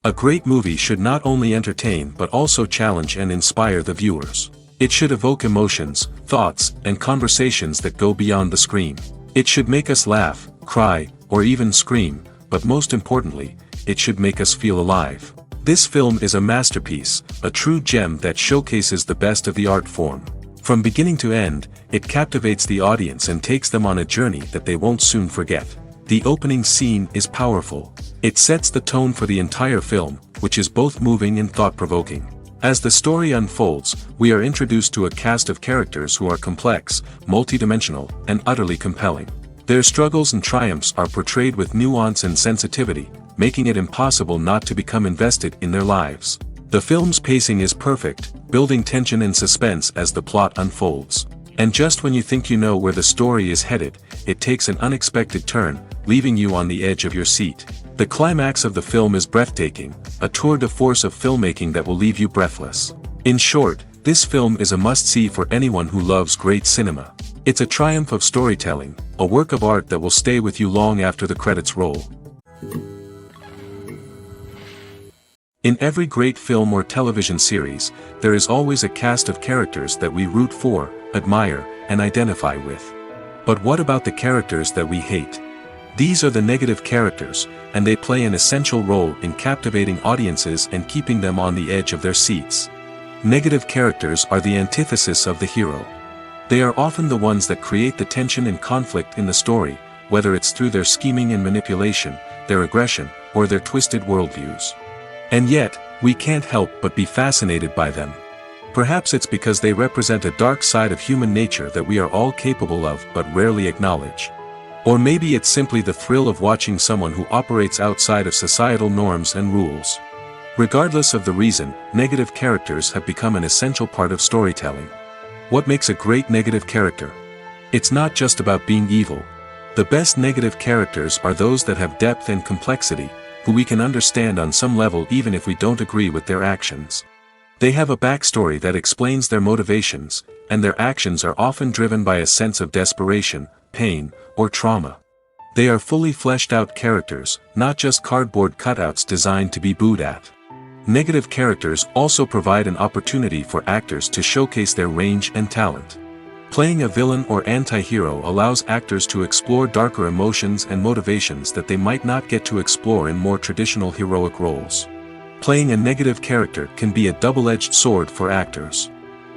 A great movie should not only entertain but also challenge and inspire the viewers. It should evoke emotions, thoughts, and conversations that go beyond the screen. It should make us laugh, cry, or even scream, but most importantly, it should make us feel alive. This film is a masterpiece, a true gem that showcases the best of the art form. From beginning to end, it captivates the audience and takes them on a journey that they won't soon forget. The opening scene is powerful. It sets the tone for the entire film, which is both moving and thought-provoking. As the story unfolds, we are introduced to a cast of characters who are complex, multidimensional, and utterly compelling. Their struggles and triumphs are portrayed with nuance and sensitivity, making it impossible not to become invested in their lives. The film's pacing is perfect, building tension and suspense as the plot unfolds. And just when you think you know where the story is headed, it takes an unexpected turn, leaving you on the edge of your seat. The climax of the film is breathtaking, a tour de force of filmmaking that will leave you breathless. In short, this film is a must-see for anyone who loves great cinema. It's a triumph of storytelling, a work of art that will stay with you long after the credits roll. In every great film or television series, there is always a cast of characters that we root for, admire, and identify with. But what about the characters that we hate? These are the negative characters, and they play an essential role in captivating audiences and keeping them on the edge of their seats. Negative characters are the antithesis of the hero. They are often the ones that create the tension and conflict in the story, whether it's through their scheming and manipulation, their aggression, or their twisted worldviews. And yet, we can't help but be fascinated by them. Perhaps it's because they represent a dark side of human nature that we are all capable of but rarely acknowledge. Or maybe it's simply the thrill of watching someone who operates outside of societal norms and rules. Regardless of the reason, negative characters have become an essential part of storytelling. What makes a great negative character? It's not just about being evil. The best negative characters are those that have depth and complexity, who we can understand on some level even if we don't agree with their actions. They have a backstory that explains their motivations, and their actions are often driven by a sense of desperation, pain, or trauma. They are fully fleshed out characters, not just cardboard cutouts designed to be booed at. Negative characters also provide an opportunity for actors to showcase their range and talent. Playing a villain or anti-hero allows actors to explore darker emotions and motivations that they might not get to explore in more traditional heroic roles. Playing a negative character can be a double-edged sword for actors.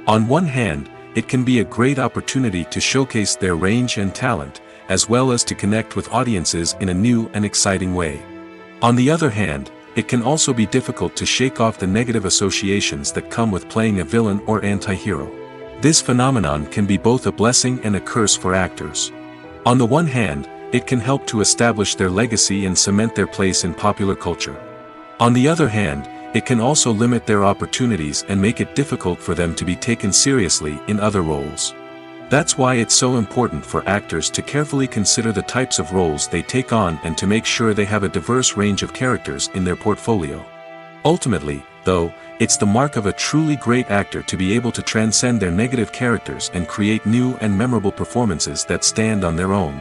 On one hand, it can be a great opportunity to showcase their range and talent, as well as to connect with audiences in a new and exciting way. On the other hand, it can also be difficult to shake off the negative associations that come with playing a villain or anti-hero. This phenomenon can be both a blessing and a curse for actors. On the one hand, it can help to establish their legacy and cement their place in popular culture. On the other hand, it can also limit their opportunities and make it difficult for them to be taken seriously in other roles. That's why it's so important for actors to carefully consider the types of roles they take on and to make sure they have a diverse range of characters in their portfolio. Ultimately, though, it's the mark of a truly great actor to be able to transcend their negative characters and create new and memorable performances that stand on their own.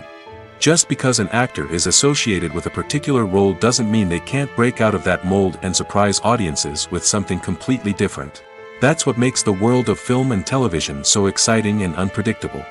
Just because an actor is associated with a particular role doesn't mean they can't break out of that mold and surprise audiences with something completely different. That's what makes the world of film and television so exciting and unpredictable.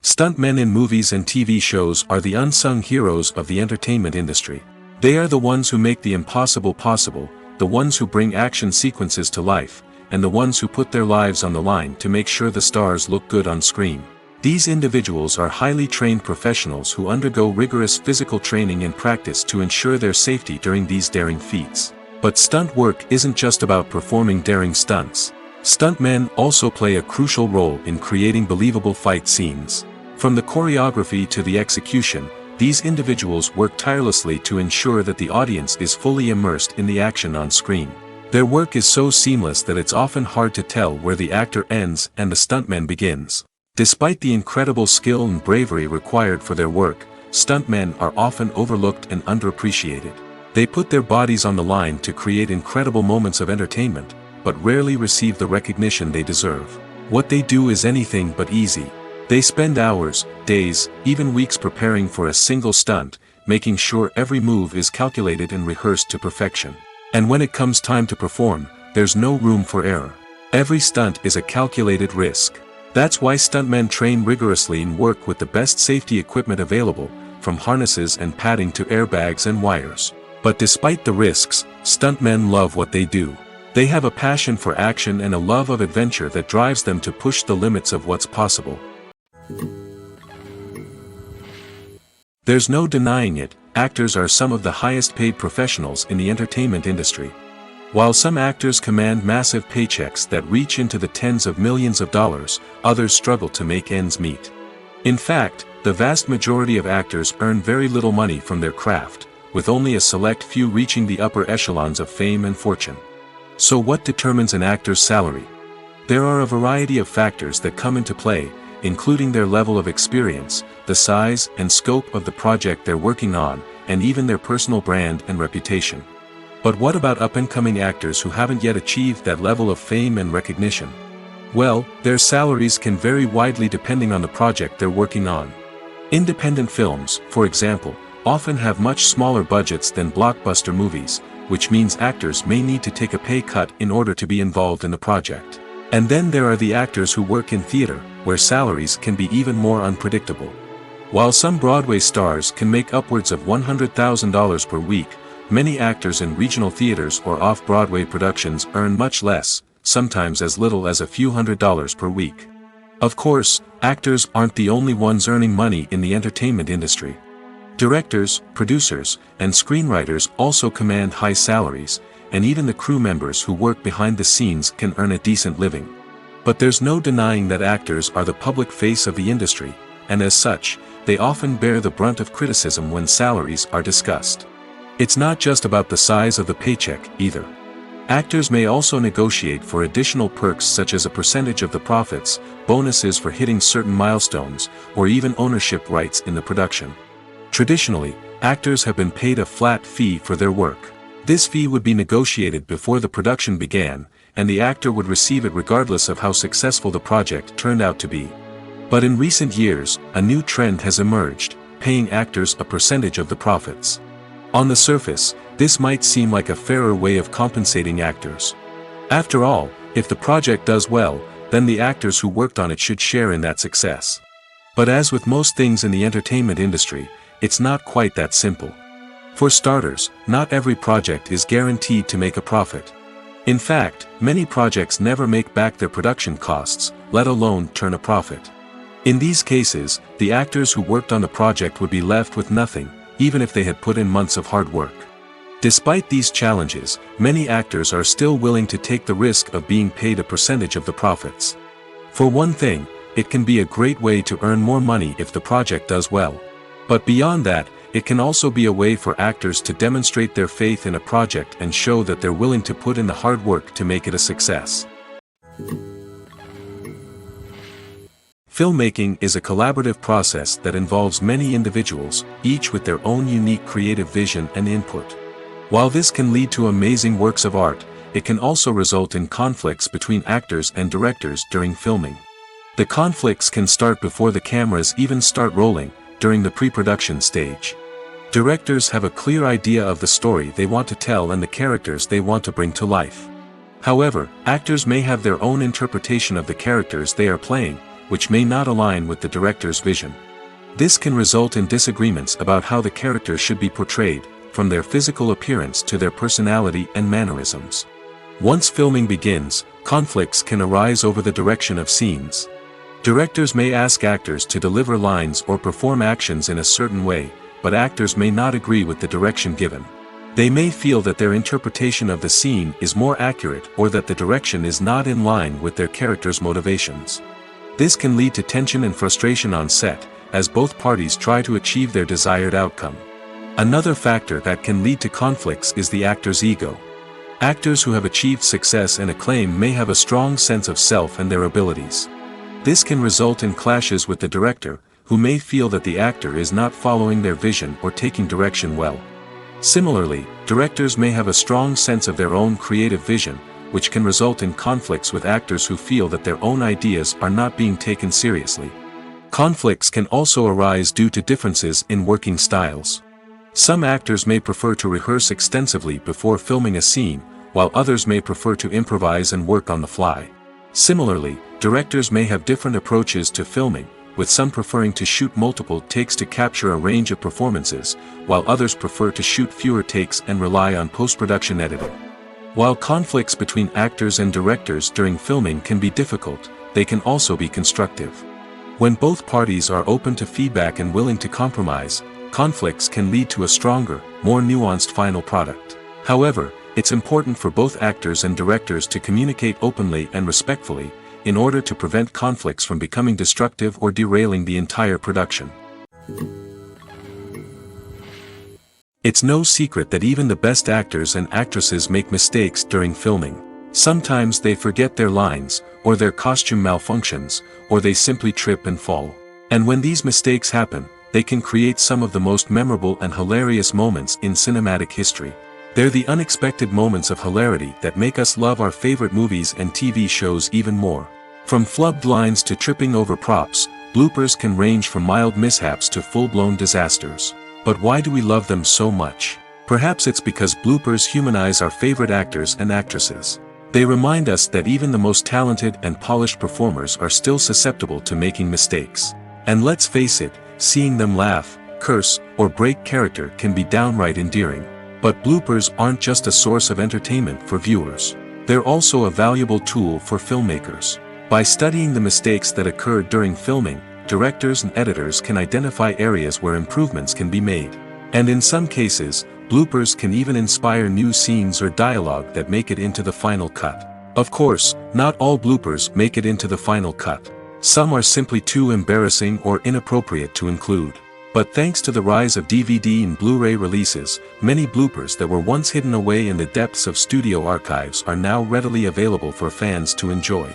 Stuntmen in movies and TV shows are the unsung heroes of the entertainment industry. They are the ones who make the impossible possible, the ones who bring action sequences to life, and the ones who put their lives on the line to make sure the stars look good on screen. These individuals are highly trained professionals who undergo rigorous physical training and practice to ensure their safety during these daring feats. But stunt work isn't just about performing daring stunts. Stuntmen also play a crucial role in creating believable fight scenes. From the choreography to the execution, these individuals work tirelessly to ensure that the audience is fully immersed in the action on screen. Their work is so seamless that it's often hard to tell where the actor ends and the stuntman begins. Despite the incredible skill and bravery required for their work, stuntmen are often overlooked and underappreciated. They put their bodies on the line to create incredible moments of entertainment, but rarely receive the recognition they deserve. What they do is anything but easy. They spend hours, days, even weeks preparing for a single stunt, making sure every move is calculated and rehearsed to perfection. And when it comes time to perform, there's no room for error. Every stunt is a calculated risk. That's why stuntmen train rigorously and work with the best safety equipment available, from harnesses and padding to airbags and wires. But despite the risks, stuntmen love what they do. They have a passion for action and a love of adventure that drives them to push the limits of what's possible. There's no denying it, actors are some of the highest paid professionals in the entertainment industry. While some actors command massive paychecks that reach into the tens of millions of dollars, others struggle to make ends meet. In fact, the vast majority of actors earn very little money from their craft, with only a select few reaching the upper echelons of fame and fortune. So what determines an actor's salary? There are a variety of factors that come into play, including their level of experience, the size and scope of the project they're working on, and even their personal brand and reputation. But what about up-and-coming actors who haven't yet achieved that level of fame and recognition? Well, their salaries can vary widely depending on the project they're working on. Independent films, for example, often have much smaller budgets than blockbuster movies, which means actors may need to take a pay cut in order to be involved in the project. And then there are the actors who work in theater, where salaries can be even more unpredictable. While some Broadway stars can make upwards of $100,000 per week, many actors in regional theaters or off-Broadway productions earn much less, sometimes as little as a few $100s per week. Of course, actors aren't the only ones earning money in the entertainment industry. Directors, producers, and screenwriters also command high salaries, and even the crew members who work behind the scenes can earn a decent living. But there's no denying that actors are the public face of the industry, and as such, they often bear the brunt of criticism when salaries are discussed. It's not just about the size of the paycheck, either. Actors may also negotiate for additional perks such as a percentage of the profits, bonuses for hitting certain milestones, or even ownership rights in the production. Traditionally, actors have been paid a flat fee for their work. This fee would be negotiated before the production began, and the actor would receive it regardless of how successful the project turned out to be. But in recent years, a new trend has emerged, paying actors a percentage of the profits. On the surface, this might seem like a fairer way of compensating actors. After all, if the project does well, then the actors who worked on it should share in that success. But as with most things in the entertainment industry, it's not quite that simple. For starters, not every project is guaranteed to make a profit. In fact, many projects never make back their production costs, let alone turn a profit. In these cases, the actors who worked on the project would be left with nothing, even if they had put in months of hard work. Despite these challenges, many actors are still willing to take the risk of being paid a percentage of the profits. For one thing, it can be a great way to earn more money if the project does well. But beyond that, it can also be a way for actors to demonstrate their faith in a project and show that they're willing to put in the hard work to make it a success. Filmmaking is a collaborative process that involves many individuals, each with their own unique creative vision and input. While this can lead to amazing works of art, it can also result in conflicts between actors and directors during filming. The conflicts can start before the cameras even start rolling, during the pre-production stage. Directors have a clear idea of the story they want to tell and the characters they want to bring to life. However, actors may have their own interpretation of the characters they are playing, which may not align with the director's vision. This can result in disagreements about how the characters should be portrayed, from their physical appearance to their personality and mannerisms. Once filming begins, conflicts can arise over the direction of scenes. Directors may ask actors to deliver lines or perform actions in a certain way, but actors may not agree with the direction given. They may feel that their interpretation of the scene is more accurate or that the direction is not in line with their character's motivations. This can lead to tension and frustration on set, as both parties try to achieve their desired outcome. Another factor that can lead to conflicts is the actor's ego. Actors who have achieved success and acclaim may have a strong sense of self and their abilities. This can result in clashes with the director, who may feel that the actor is not following their vision or taking direction well. Similarly, directors may have a strong sense of their own creative vision, which can result in conflicts with actors who feel that their own ideas are not being taken seriously. Conflicts can also arise due to differences in working styles. Some actors may prefer to rehearse extensively before filming a scene, while others may prefer to improvise and work on the fly. Similarly, directors may have different approaches to filming, with some preferring to shoot multiple takes to capture a range of performances, while others prefer to shoot fewer takes and rely on post-production editing. While conflicts between actors and directors during filming can be difficult, they can also be constructive. When both parties are open to feedback and willing to compromise, conflicts can lead to a stronger, more nuanced final product. However, it's important for both actors and directors to communicate openly and respectfully, in order to prevent conflicts from becoming destructive or derailing the entire production. It's no secret that even the best actors and actresses make mistakes during filming. Sometimes they forget their lines, or their costume malfunctions, or they simply trip and fall. And when these mistakes happen, they can create some of the most memorable and hilarious moments in cinematic history. They're the unexpected moments of hilarity that make us love our favorite movies and TV shows even more. From flubbed lines to tripping over props, bloopers can range from mild mishaps to full-blown disasters. But why do we love them so much? Perhaps it's because bloopers humanize our favorite actors and actresses. They remind us that even the most talented and polished performers are still susceptible to making mistakes. And let's face it, seeing them laugh, curse, or break character can be downright endearing. But bloopers aren't just a source of entertainment for viewers. They're also a valuable tool for filmmakers. By studying the mistakes that occurred during filming, directors and editors can identify areas where improvements can be made. And in some cases, bloopers can even inspire new scenes or dialogue that make it into the final cut. Of course, not all bloopers make it into the final cut. Some are simply too embarrassing or inappropriate to include. But thanks to the rise of DVD and Blu-ray releases, many bloopers that were once hidden away in the depths of studio archives are now readily available for fans to enjoy.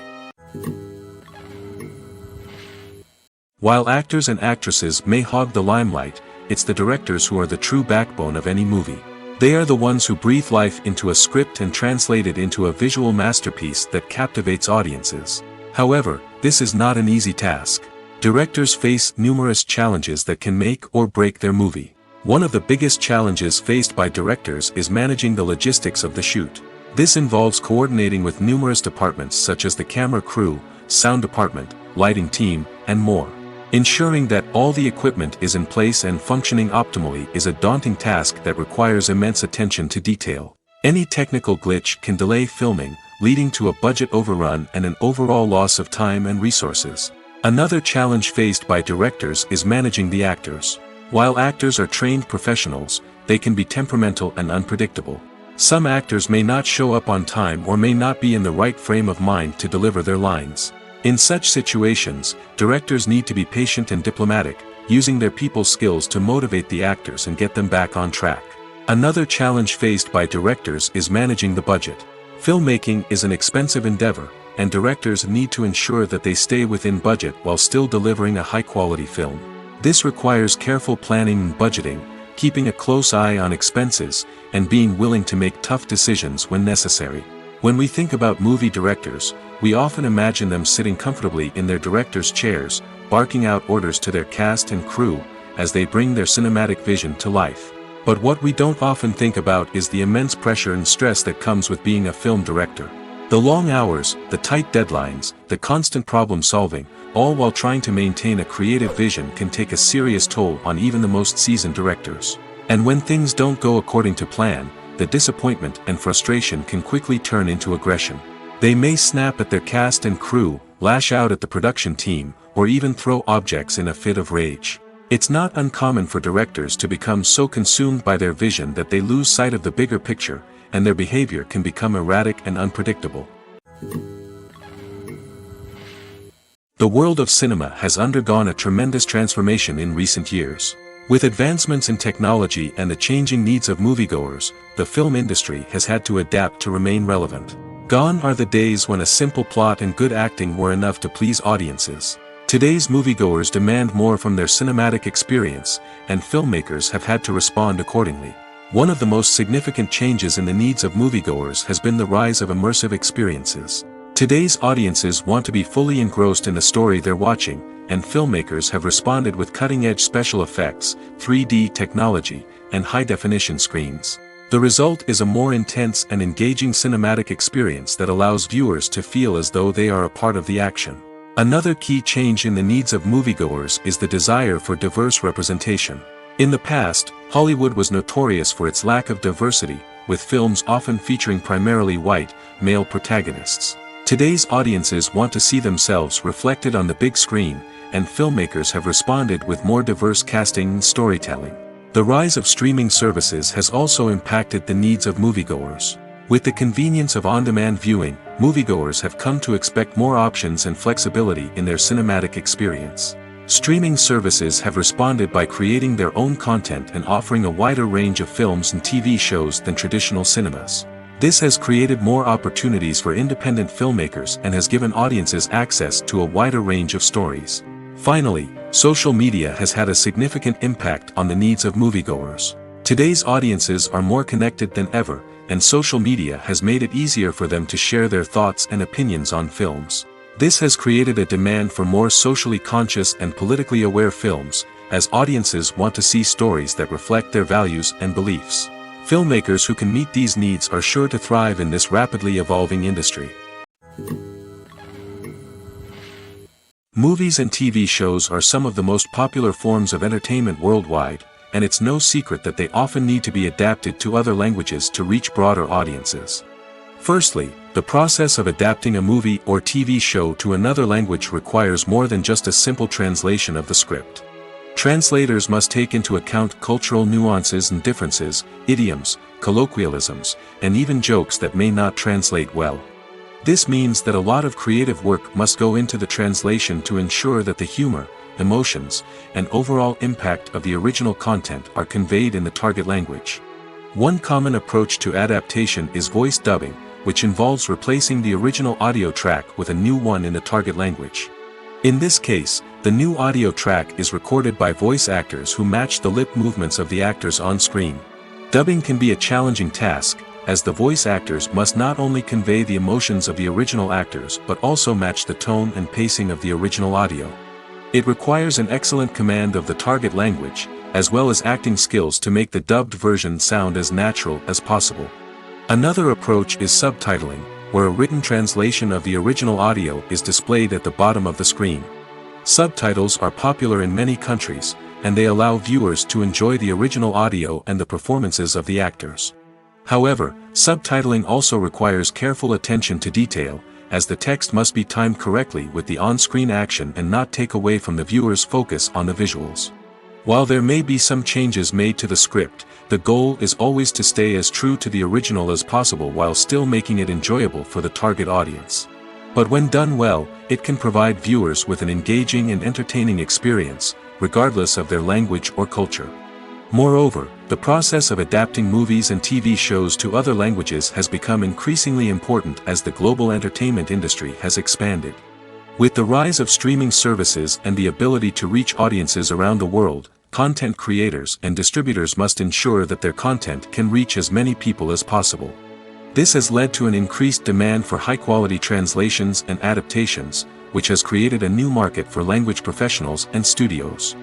While actors and actresses may hog the limelight, it's the directors who are the true backbone of any movie. They are the ones who breathe life into a script and translate it into a visual masterpiece that captivates audiences. However, this is not an easy task. Directors face numerous challenges that can make or break their movie. One of the biggest challenges faced by directors is managing the logistics of the shoot. This involves coordinating with numerous departments such as the camera crew, sound department, lighting team, and more. Ensuring that all the equipment is in place and functioning optimally is a daunting task that requires immense attention to detail. Any technical glitch can delay filming, leading to a budget overrun and an overall loss of time and resources. Another challenge faced by directors is managing the actors. While actors are trained professionals, they can be temperamental and unpredictable. Some actors may not show up on time or may not be in the right frame of mind to deliver their lines. In such situations, directors need to be patient and diplomatic, using their people skills to motivate the actors and get them back on track. Another challenge faced by directors is managing the budget. Filmmaking is an expensive endeavor, and directors need to ensure that they stay within budget while still delivering a high-quality film. This requires careful planning and budgeting, keeping a close eye on expenses, and being willing to make tough decisions when necessary. When we think about movie directors, we often imagine them sitting comfortably in their director's chairs, barking out orders to their cast and crew, as they bring their cinematic vision to life. But what we don't often think about is the immense pressure and stress that comes with being a film director. The long hours, the tight deadlines, the constant problem solving, all while trying to maintain a creative vision can take a serious toll on even the most seasoned directors. And when things don't go according to plan, the disappointment and frustration can quickly turn into aggression. They may snap at their cast and crew, lash out at the production team, or even throw objects in a fit of rage. It's not uncommon for directors to become so consumed by their vision that they lose sight of the bigger picture, and their behavior can become erratic and unpredictable. The world of cinema has undergone a tremendous transformation in recent years. With advancements in technology and the changing needs of moviegoers, the film industry has had to adapt to remain relevant. Gone are the days when a simple plot and good acting were enough to please audiences. Today's moviegoers demand more from their cinematic experience, and filmmakers have had to respond accordingly. One of the most significant changes in the needs of moviegoers has been the rise of immersive experiences. Today's audiences want to be fully engrossed in the story they're watching, and filmmakers have responded with cutting-edge special effects, 3D technology, and high-definition screens. The result is a more intense and engaging cinematic experience that allows viewers to feel as though they are a part of the action. Another key change in the needs of moviegoers is the desire for diverse representation. In the past, Hollywood was notorious for its lack of diversity, with films often featuring primarily white, male protagonists. Today's audiences want to see themselves reflected on the big screen, and filmmakers have responded with more diverse casting and storytelling. The rise of streaming services has also impacted the needs of moviegoers. With the convenience of on-demand viewing, moviegoers have come to expect more options and flexibility in their cinematic experience. Streaming services have responded by creating their own content and offering a wider range of films and TV shows than traditional cinemas. This has created more opportunities for independent filmmakers and has given audiences access to a wider range of stories. Finally, social media has had a significant impact on the needs of moviegoers. Today's audiences are more connected than ever, and social media has made it easier for them to share their thoughts and opinions on films. This has created a demand for more socially conscious and politically aware films, as audiences want to see stories that reflect their values and beliefs. Filmmakers who can meet these needs are sure to thrive in this rapidly evolving industry. Movies and TV shows are some of the most popular forms of entertainment worldwide, and it's no secret that they often need to be adapted to other languages to reach broader audiences. Firstly, the process of adapting a movie or TV show to another language requires more than just a simple translation of the script. Translators must take into account cultural nuances and differences, idioms, colloquialisms, and even jokes that may not translate well. This means that a lot of creative work must go into the translation to ensure that the humor, emotions, and overall impact of the original content are conveyed in the target language. One common approach to adaptation is voice dubbing, which involves replacing the original audio track with a new one in the target language. In this case, the new audio track is recorded by voice actors who match the lip movements of the actors on screen. Dubbing can be a challenging task, as the voice actors must not only convey the emotions of the original actors but also match the tone and pacing of the original audio. It requires an excellent command of the target language, as well as acting skills to make the dubbed version sound as natural as possible. Another approach is subtitling, where a written translation of the original audio is displayed at the bottom of the screen. Subtitles are popular in many countries, and they allow viewers to enjoy the original audio and the performances of the actors. However, subtitling also requires careful attention to detail, as the text must be timed correctly with the on-screen action and not take away from the viewer's focus on the visuals. While there may be some changes made to the script, the goal is always to stay as true to the original as possible while still making it enjoyable for the target audience. But when done well, it can provide viewers with an engaging and entertaining experience, regardless of their language or culture. Moreover, the process of adapting movies and TV shows to other languages has become increasingly important as the global entertainment industry has expanded. With the rise of streaming services and the ability to reach audiences around the world, content creators and distributors must ensure that their content can reach as many people as possible. This has led to an increased demand for high-quality translations and adaptations, which has created a new market for language professionals and studios.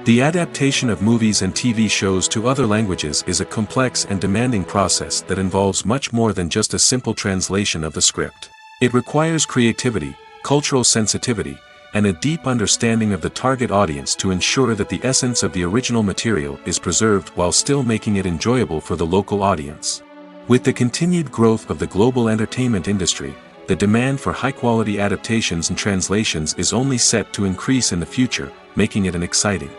The adaptation of movies and TV shows to other languages is a complex and demanding process that involves much more than just a simple translation of the script. It requires creativity, cultural sensitivity, and a deep understanding of the target audience to ensure that the essence of the original material is preserved while still making it enjoyable for the local audience. With the continued growth of the global entertainment industry, the demand for high-quality adaptations and translations is only set to increase in the future, making it an exciting.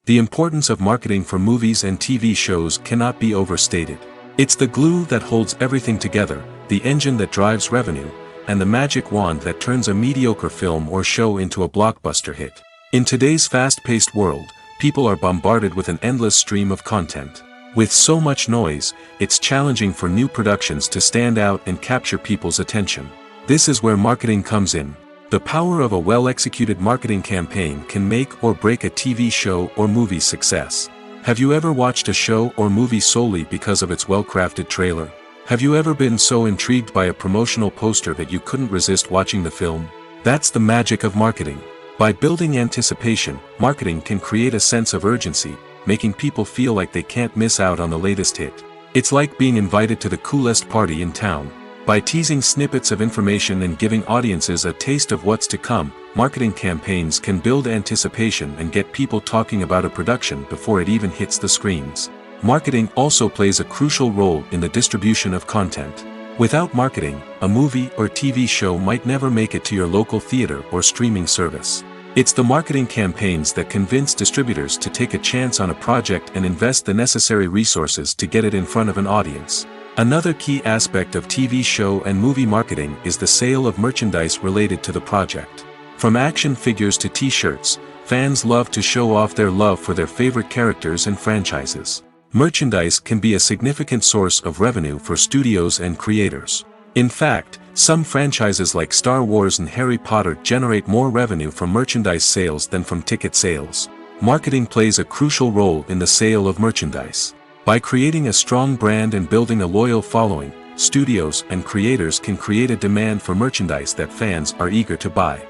The importance of marketing for movies and TV shows cannot be overstated. It's the glue that holds everything together, the engine that drives revenue, and the magic wand that turns a mediocre film or show into a blockbuster hit. In today's fast-paced world, people are bombarded with an endless stream of content. With so much noise, it's challenging for new productions to stand out and capture people's attention. This is where marketing comes in. The power of a well-executed marketing campaign can make or break a TV show or movie's success. Have you ever watched a show or movie solely because of its well-crafted trailer? Have you ever been so intrigued by a promotional poster that you couldn't resist watching the film? That's the magic of marketing. By building anticipation, marketing can create a sense of urgency, making people feel like they can't miss out on the latest hit. It's like being invited to the coolest party in town. By teasing snippets of information and giving audiences a taste of what's to come, marketing campaigns can build anticipation and get people talking about a production before it even hits the screens. Marketing also plays a crucial role in the distribution of content. Without marketing, a movie or TV show might never make it to your local theater or streaming service. It's the marketing campaigns that convince distributors to take a chance on a project and invest the necessary resources to get it in front of an audience. Another key aspect of TV show and movie marketing is the sale of merchandise related to the project. From action figures to t-shirts, fans love to show off their love for their favorite characters and franchises. Merchandise can be a significant source of revenue for studios and creators. In fact, some franchises like Star Wars and Harry Potter generate more revenue from merchandise sales than from ticket sales. Marketing plays a crucial role in the sale of merchandise. By creating a strong brand and building a loyal following, studios and creators can create a demand for merchandise that fans are eager to buy.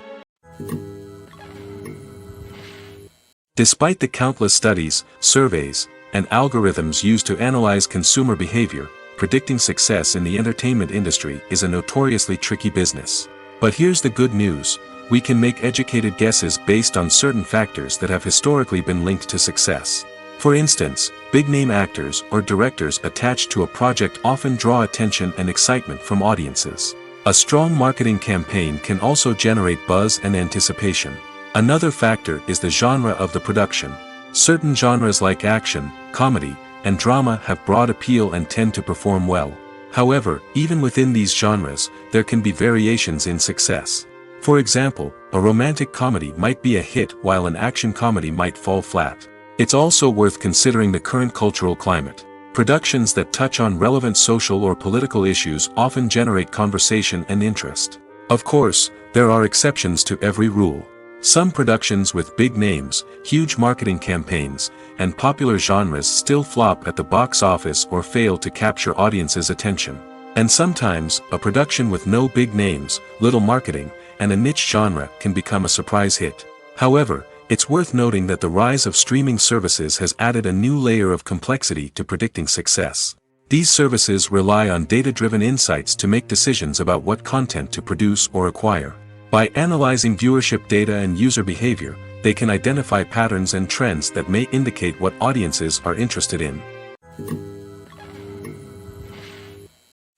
Despite the countless studies, surveys, and algorithms used to analyze consumer behavior, predicting success in the entertainment industry is a notoriously tricky business. But here's the good news: we can make educated guesses based on certain factors that have historically been linked to success. For instance, big-name actors or directors attached to a project often draw attention and excitement from audiences. A strong marketing campaign can also generate buzz and anticipation. Another factor is the genre of the production. Certain genres like action, comedy, and drama have broad appeal and tend to perform well. However, even within these genres, there can be variations in success. For example, a romantic comedy might be a hit while an action comedy might fall flat. It's also worth considering the current cultural climate. Productions that touch on relevant social or political issues often generate conversation and interest. Of course, there are exceptions to every rule. Some productions with big names, huge marketing campaigns, and popular genres still flop at the box office or fail to capture audiences' attention. And sometimes, a production with no big names, little marketing, and a niche genre can become a surprise hit. However, it's worth noting that the rise of streaming services has added a new layer of complexity to predicting success. These services rely on data-driven insights to make decisions about what content to produce or acquire. By analyzing viewership data and user behavior, they can identify patterns and trends that may indicate what audiences are interested in.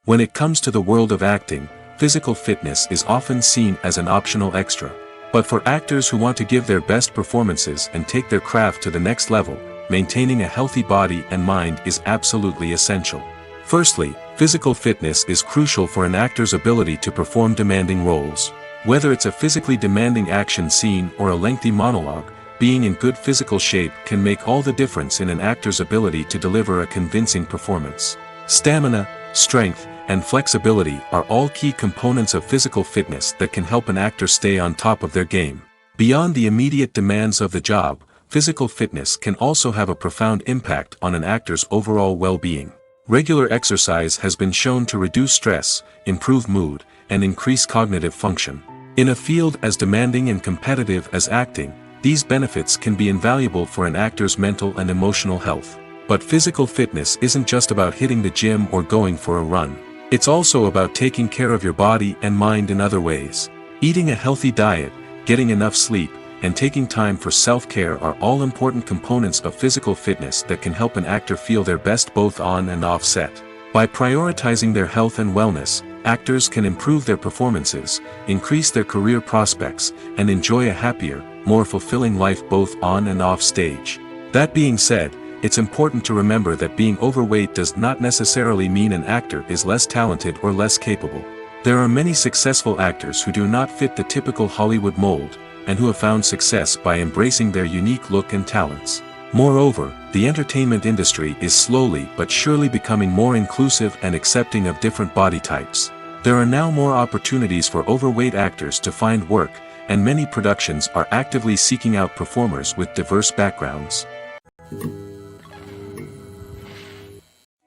When it comes to the world of acting, physical fitness is often seen as an optional extra. But for actors who want to give their best performances and take their craft to the next level, maintaining a healthy body and mind is absolutely essential. Firstly, physical fitness is crucial for an actor's ability to perform demanding roles. Whether it's a physically demanding action scene or a lengthy monologue, being in good physical shape can make all the difference in an actor's ability to deliver a convincing performance. Stamina, strength, and flexibility are all key components of physical fitness that can help an actor stay on top of their game. Beyond the immediate demands of the job, physical fitness can also have a profound impact on an actor's overall well-being. Regular exercise has been shown to reduce stress, improve mood, and increase cognitive function. In a field as demanding and competitive as acting, these benefits can be invaluable for an actor's mental and emotional health. But physical fitness isn't just about hitting the gym or going for a run. It's also about taking care of your body and mind in other ways. Eating a healthy diet, getting enough sleep, and taking time for self-care are all important components of physical fitness that can help an actor feel their best both on and off set. By prioritizing their health and wellness, actors can improve their performances, increase their career prospects, and enjoy a happier, more fulfilling life both on and off stage. That being said, it's important to remember that being overweight does not necessarily mean an actor is less talented or less capable. There are many successful actors who do not fit the typical Hollywood mold, and who have found success by embracing their unique look and talents. Moreover, the entertainment industry is slowly but surely becoming more inclusive and accepting of different body types. There are now more opportunities for overweight actors to find work, and many productions are actively seeking out performers with diverse backgrounds.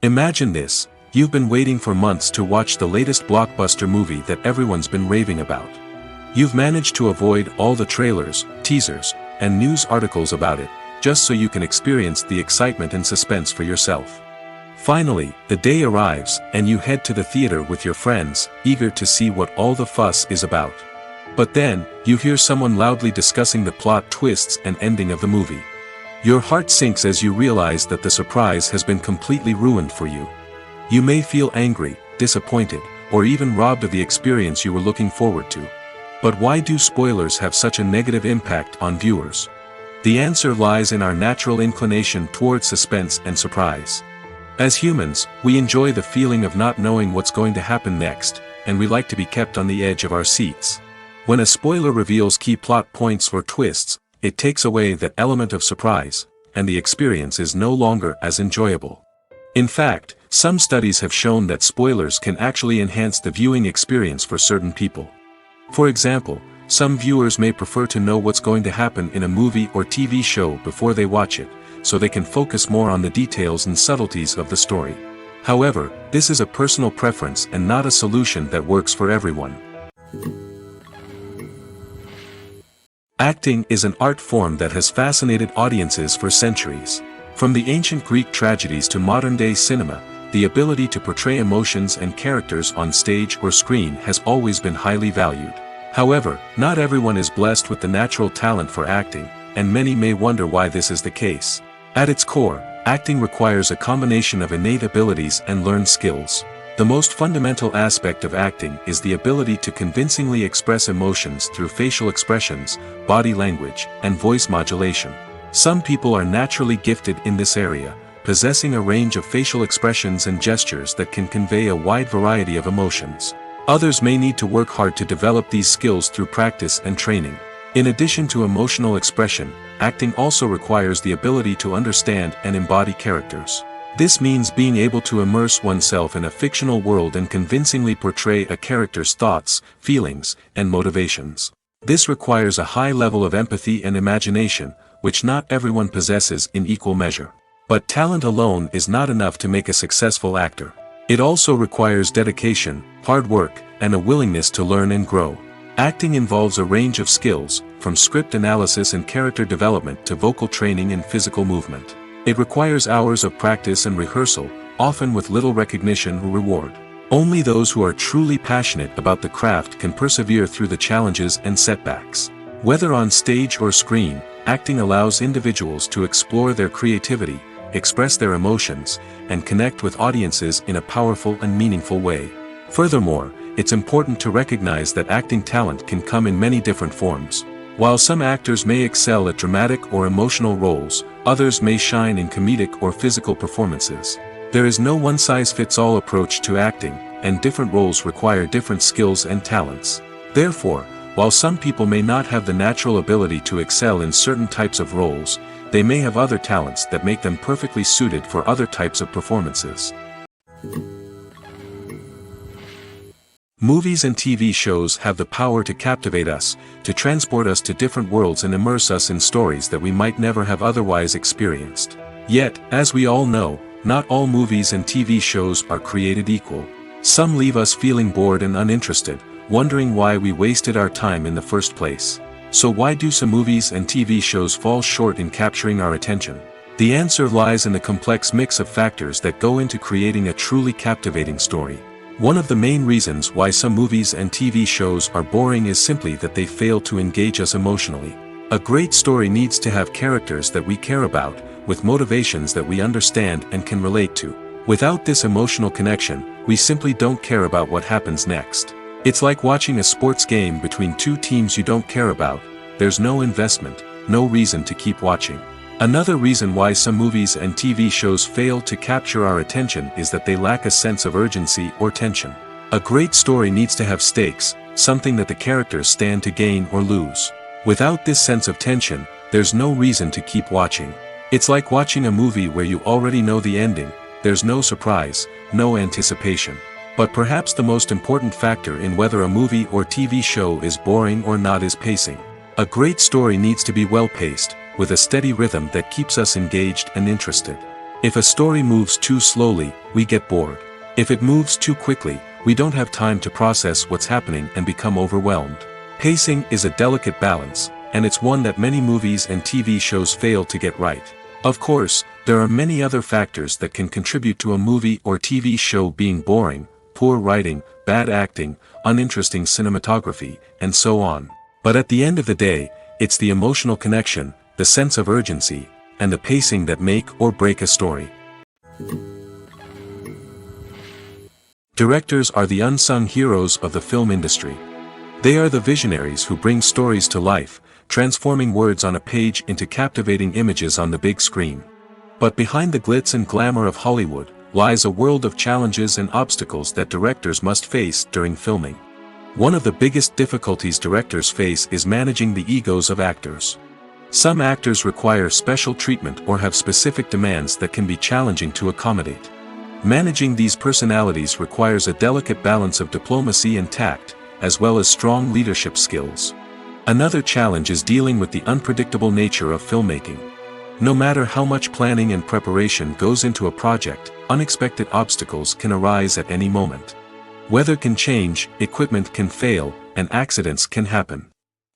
Imagine this: You've been waiting for months to watch the latest blockbuster movie that everyone's been raving about. You've managed to avoid all the trailers, teasers, and news articles about it, just so you can experience the excitement and suspense for yourself. Finally, the day arrives, and you head to the theater with your friends, eager to see what all the fuss is about. But then, you hear someone loudly discussing the plot twists and ending of the movie. Your heart sinks as you realize that the surprise has been completely ruined for you. You may feel angry, disappointed, or even robbed of the experience you were looking forward to. But why do spoilers have such a negative impact on viewers? The answer lies in our natural inclination towards suspense and surprise. As humans, we enjoy the feeling of not knowing what's going to happen next, and we like to be kept on the edge of our seats. When a spoiler reveals key plot points or twists, it takes away that element of surprise, and the experience is no longer as enjoyable. In fact, some studies have shown that spoilers can actually enhance the viewing experience for certain people. For example, some viewers may prefer to know what's going to happen in a movie or TV show before they watch it, so they can focus more on the details and subtleties of the story. However, this is a personal preference and not a solution that works for everyone. Acting is an art form that has fascinated audiences for centuries. From the ancient Greek tragedies to modern-day cinema, the ability to portray emotions and characters on stage or screen has always been highly valued. However, not everyone is blessed with the natural talent for acting, and many may wonder why this is the case. At its core, acting requires a combination of innate abilities and learned skills. The most fundamental aspect of acting is the ability to convincingly express emotions through facial expressions, body language, and voice modulation. Some people are naturally gifted in this area, possessing a range of facial expressions and gestures that can convey a wide variety of emotions. Others may need to work hard to develop these skills through practice and training. In addition to emotional expression, acting also requires the ability to understand and embody characters. This means being able to immerse oneself in a fictional world and convincingly portray a character's thoughts, feelings, and motivations. This requires a high level of empathy and imagination, which not everyone possesses in equal measure. But talent alone is not enough to make a successful actor. It also requires dedication, hard work, and a willingness to learn and grow. Acting involves a range of skills, from script analysis and character development to vocal training and physical movement. It requires hours of practice and rehearsal, often with little recognition or reward. Only those who are truly passionate about the craft can persevere through the challenges and setbacks. Whether on stage or screen, acting allows individuals to explore their creativity, express their emotions, and connect with audiences in a powerful and meaningful way. Furthermore, it's important to recognize that acting talent can come in many different forms. While some actors may excel at dramatic or emotional roles, others may shine in comedic or physical performances. There is no one-size-fits-all approach to acting, and different roles require different skills and talents. Therefore, while some people may not have the natural ability to excel in certain types of roles, they may have other talents that make them perfectly suited for other types of performances. Movies and TV shows have the power to captivate us, to transport us to different worlds and immerse us in stories that we might never have otherwise experienced. Yet, as we all know, not all movies and TV shows are created equal. Some leave us feeling bored and uninterested, wondering why we wasted our time in the first place. So why do some movies and TV shows fall short in capturing our attention? The answer lies in the complex mix of factors that go into creating a truly captivating story. One of the main reasons why some movies and TV shows are boring is simply that they fail to engage us emotionally. A great story needs to have characters that we care about, with motivations that we understand and can relate to. Without this emotional connection, we simply don't care about what happens next. It's like watching a sports game between two teams you don't care about. There's no investment, no reason to keep watching. Another reason why some movies and TV shows fail to capture our attention is that they lack a sense of urgency or tension. A great story needs to have stakes, something that the characters stand to gain or lose. Without this sense of tension, there's no reason to keep watching. It's like watching a movie where you already know the ending. There's no surprise, no anticipation. But perhaps the most important factor in whether a movie or TV show is boring or not is pacing. A great story needs to be well-paced, with a steady rhythm that keeps us engaged and interested. If a story moves too slowly, we get bored. If it moves too quickly, we don't have time to process what's happening and become overwhelmed. Pacing is a delicate balance, and it's one that many movies and TV shows fail to get right. Of course, there are many other factors that can contribute to a movie or TV show being boring: poor writing, bad acting, uninteresting cinematography, and so on. But at the end of the day, it's the emotional connection, the sense of urgency, and the pacing that make or break a story. Directors are the unsung heroes of the film industry. They are the visionaries who bring stories to life, transforming words on a page into captivating images on the big screen. But behind the glitz and glamour of Hollywood lies a world of challenges and obstacles that directors must face during filming. One of the biggest difficulties directors face is managing the egos of actors. Some actors require special treatment or have specific demands that can be challenging to accommodate. Managing these personalities requires a delicate balance of diplomacy and tact, as well as strong leadership skills. Another challenge is dealing with the unpredictable nature of filmmaking. No matter how much planning and preparation goes into a project, unexpected obstacles can arise at any moment. Weather can change, equipment can fail, and accidents can happen.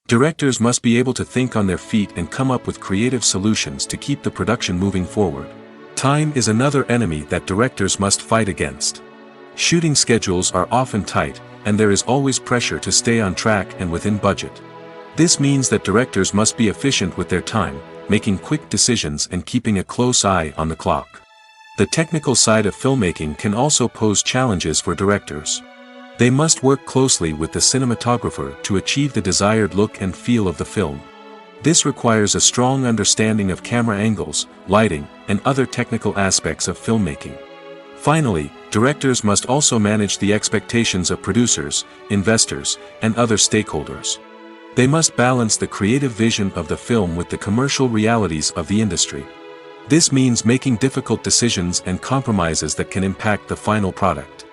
Directors must be able to think on their feet and come up with creative solutions to keep the production moving forward. Time is another enemy that directors must fight against. Shooting schedules are often tight, and there is always pressure to stay on track and within budget. This means that directors must be efficient with their time, making quick decisions and keeping a close eye on the clock. The technical side of filmmaking can also pose challenges for directors. They must work closely with the cinematographer to achieve the desired look and feel of the film. This requires a strong understanding of camera angles, lighting, and other technical aspects of filmmaking. Finally, directors must also manage the expectations of producers, investors, and other stakeholders. They must balance the creative vision of the film with the commercial realities of the industry. This means making difficult decisions and compromises that can impact the final product.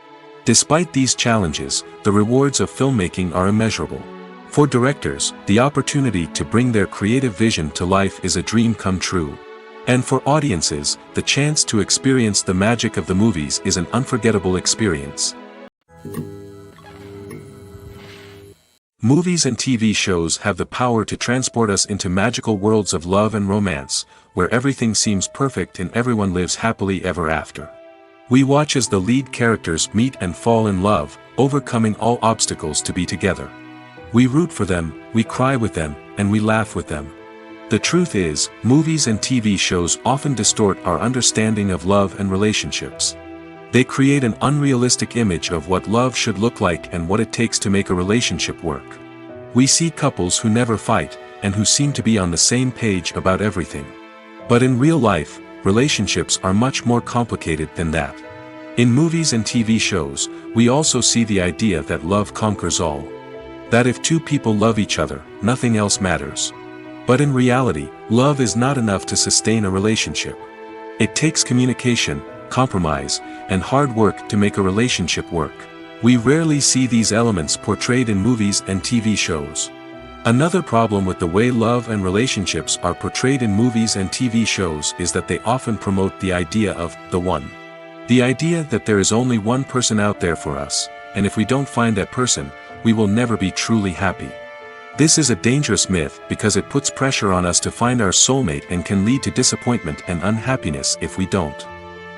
Despite these challenges, the rewards of filmmaking are immeasurable. For directors, the opportunity to bring their creative vision to life is a dream come true. And for audiences, the chance to experience the magic of the movies is an unforgettable experience. Movies and TV shows have the power to transport us into magical worlds of love and romance, where everything seems perfect and everyone lives happily ever after. We watch as the lead characters meet and fall in love, overcoming all obstacles to be together. We root for them, we cry with them, and we laugh with them. The truth is, movies and TV shows often distort our understanding of love and relationships. They create an unrealistic image of what love should look like and what it takes to make a relationship work. We see couples who never fight, and who seem to be on the same page about everything. But in real life, relationships are much more complicated than that. In movies and TV shows, we also see the idea that love conquers all. That if two people love each other, nothing else matters. But in reality, love is not enough to sustain a relationship. It takes communication, compromise, and hard work to make a relationship work. We rarely see these elements portrayed in movies and TV shows. Another problem with the way love and relationships are portrayed in movies and TV shows is that they often promote the idea of the one. The idea that there is only one person out there for us, and if we don't find that person, we will never be truly happy. This is a dangerous myth because it puts pressure on us to find our soulmate and can lead to disappointment and unhappiness if we don't.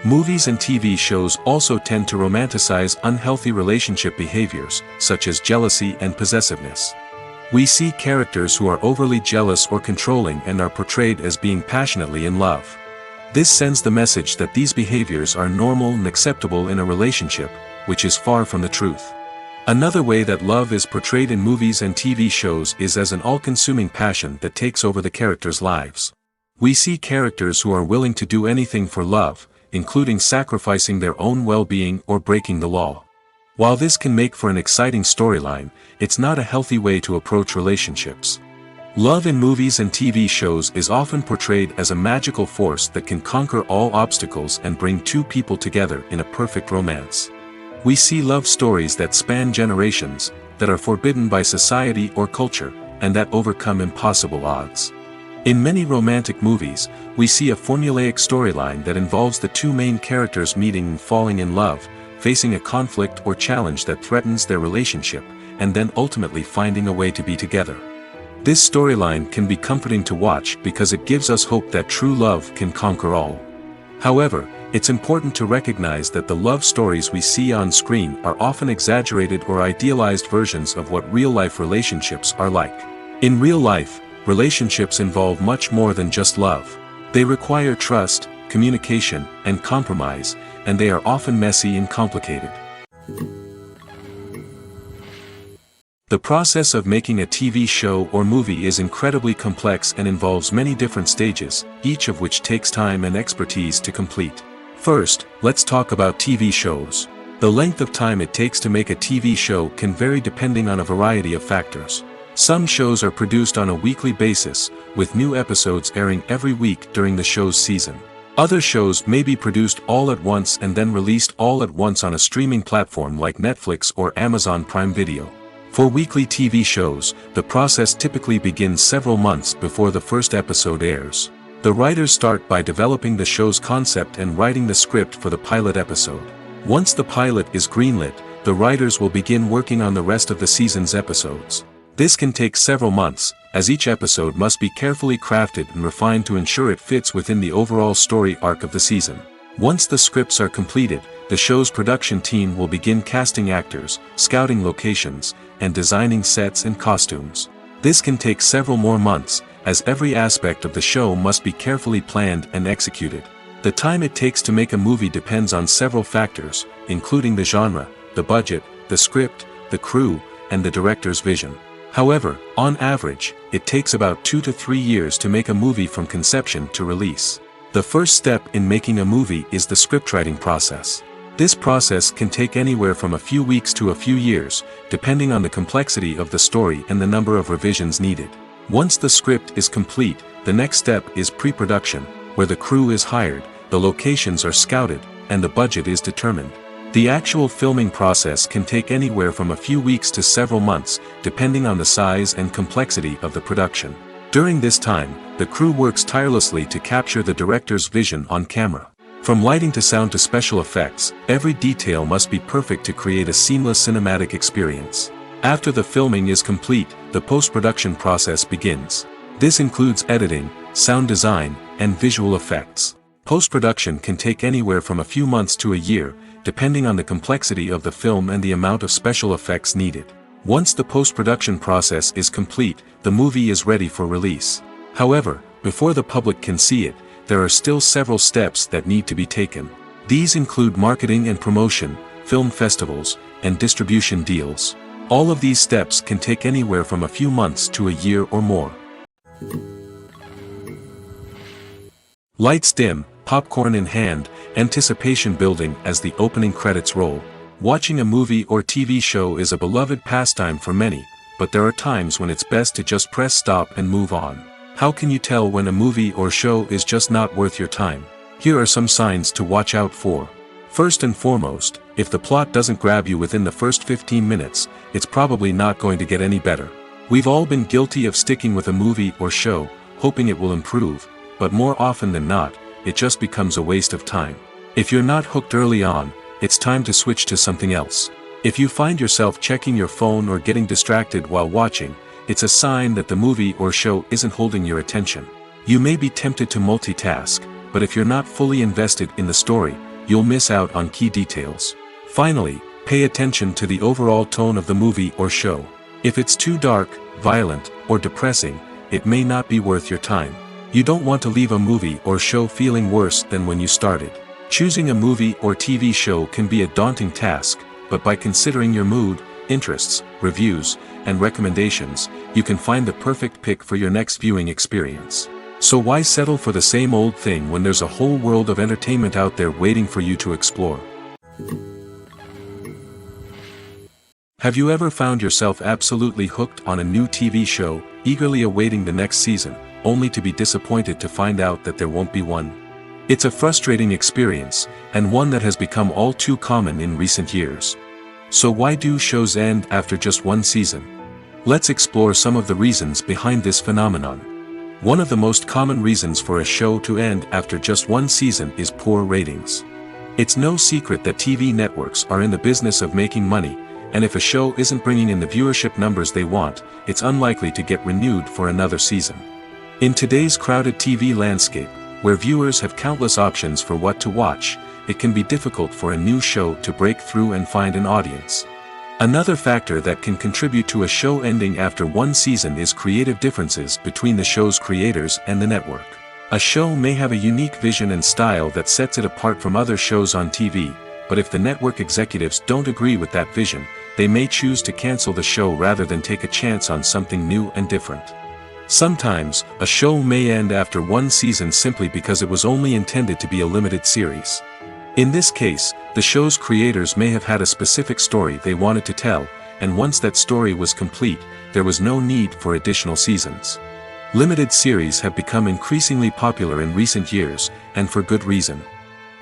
Movies and TV shows also tend to romanticize unhealthy relationship behaviors, such as jealousy and possessiveness. We see characters who are overly jealous or controlling and are portrayed as being passionately in love. This sends the message that these behaviors are normal and acceptable in a relationship, which is far from the truth. Another way that love is portrayed in movies and TV shows is as an all-consuming passion that takes over the characters' lives. We see characters who are willing to do anything for love, including sacrificing their own well-being or breaking the law. While this can make for an exciting storyline, it's not a healthy way to approach relationships. Love in movies and TV shows is often portrayed as a magical force that can conquer all obstacles and bring two people together in a perfect romance. We see love stories that span generations, that are forbidden by society or culture, and that overcome impossible odds. In many romantic movies, we see a formulaic storyline that involves the two main characters meeting and falling in love, facing a conflict or challenge that threatens their relationship, and then ultimately finding a way to be together. This storyline can be comforting to watch because it gives us hope that true love can conquer all. However, it's important to recognize that the love stories we see on screen are often exaggerated or idealized versions of what real-life relationships are like. In real life, relationships involve much more than just love. They require trust, communication, and compromise, and they are often messy and complicated. The process of making a TV show or movie is incredibly complex and involves many different stages, each of which takes time and expertise to complete. First, let's talk about TV shows. The length of time it takes to make a TV show can vary depending on a variety of factors. Some shows are produced on a weekly basis, with new episodes airing every week during the show's season. Other shows may be produced all at once and then released all at once on a streaming platform like Netflix or Amazon Prime Video. For weekly TV shows, the process typically begins several months before the first episode airs. The writers start by developing the show's concept and writing the script for the pilot episode. Once the pilot is greenlit, the writers will begin working on the rest of the season's episodes. This can take several months, as each episode must be carefully crafted and refined to ensure it fits within the overall story arc of the season. Once the scripts are completed, the show's production team will begin casting actors, scouting locations, and designing sets and costumes. This can take several more months, as every aspect of the show must be carefully planned and executed. The time it takes to make a movie depends on several factors, including the genre, the budget, the script, the crew, and the director's vision. However, on average, it takes about 2 to 3 years to make a movie from conception to release. The first step in making a movie is the scriptwriting process. This process can take anywhere from a few weeks to a few years, depending on the complexity of the story and the number of revisions needed. Once the script is complete, the next step is pre-production, where the crew is hired, the locations are scouted, and the budget is determined. The actual filming process can take anywhere from a few weeks to several months, depending on the size and complexity of the production. During this time, the crew works tirelessly to capture the director's vision on camera. From lighting to sound to special effects, every detail must be perfect to create a seamless cinematic experience. After the filming is complete, the post-production process begins. This includes editing, sound design, and visual effects. Post-production can take anywhere from a few months to a year, depending on the complexity of the film and the amount of special effects needed. Once the post-production process is complete, the movie is ready for release. However, before the public can see it, there are still several steps that need to be taken. These include marketing and promotion, film festivals, and distribution deals. All of these steps can take anywhere from a few months to a year or more. Lights dim, popcorn in hand, anticipation building as the opening credits roll. Watching a movie or TV show is a beloved pastime for many, but there are times when it's best to just press stop and move on. How can you tell when a movie or show is just not worth your time? Here are some signs to watch out for. First and foremost, if the plot doesn't grab you within the first 15 minutes, it's probably not going to get any better. We've all been guilty of sticking with a movie or show, hoping it will improve, but more often than not, it just becomes a waste of time. If you're not hooked early on, it's time to switch to something else. If you find yourself checking your phone or getting distracted while watching, it's a sign that the movie or show isn't holding your attention. You may be tempted to multitask, but if you're not fully invested in the story, you'll miss out on key details. Finally, pay attention to the overall tone of the movie or show. If it's too dark, violent, or depressing, it may not be worth your time. You don't want to leave a movie or show feeling worse than when you started. Choosing a movie or TV show can be a daunting task, but by considering your mood, interests, reviews, and recommendations, you can find the perfect pick for your next viewing experience. So why settle for the same old thing when there's a whole world of entertainment out there waiting for you to explore? Have you ever found yourself absolutely hooked on a new TV show, eagerly awaiting the next season, only to be disappointed to find out that there won't be one? It's a frustrating experience, and one that has become all too common in recent years. So why do shows end after just one season? Let's explore some of the reasons behind this phenomenon. One of the most common reasons for a show to end after just one season is poor ratings. It's no secret that TV networks are in the business of making money, and if a show isn't bringing in the viewership numbers they want, it's unlikely to get renewed for another season. In today's crowded TV landscape, where viewers have countless options for what to watch, it can be difficult for a new show to break through and find an audience. Another factor that can contribute to a show ending after one season is creative differences between the show's creators and the network. A show may have a unique vision and style that sets it apart from other shows on TV, but if the network executives don't agree with that vision, they may choose to cancel the show rather than take a chance on something new and different. Sometimes, a show may end after one season simply because it was only intended to be a limited series. In this case, the show's creators may have had a specific story they wanted to tell, and once that story was complete, there was no need for additional seasons. Limited series have become increasingly popular in recent years, and for good reason.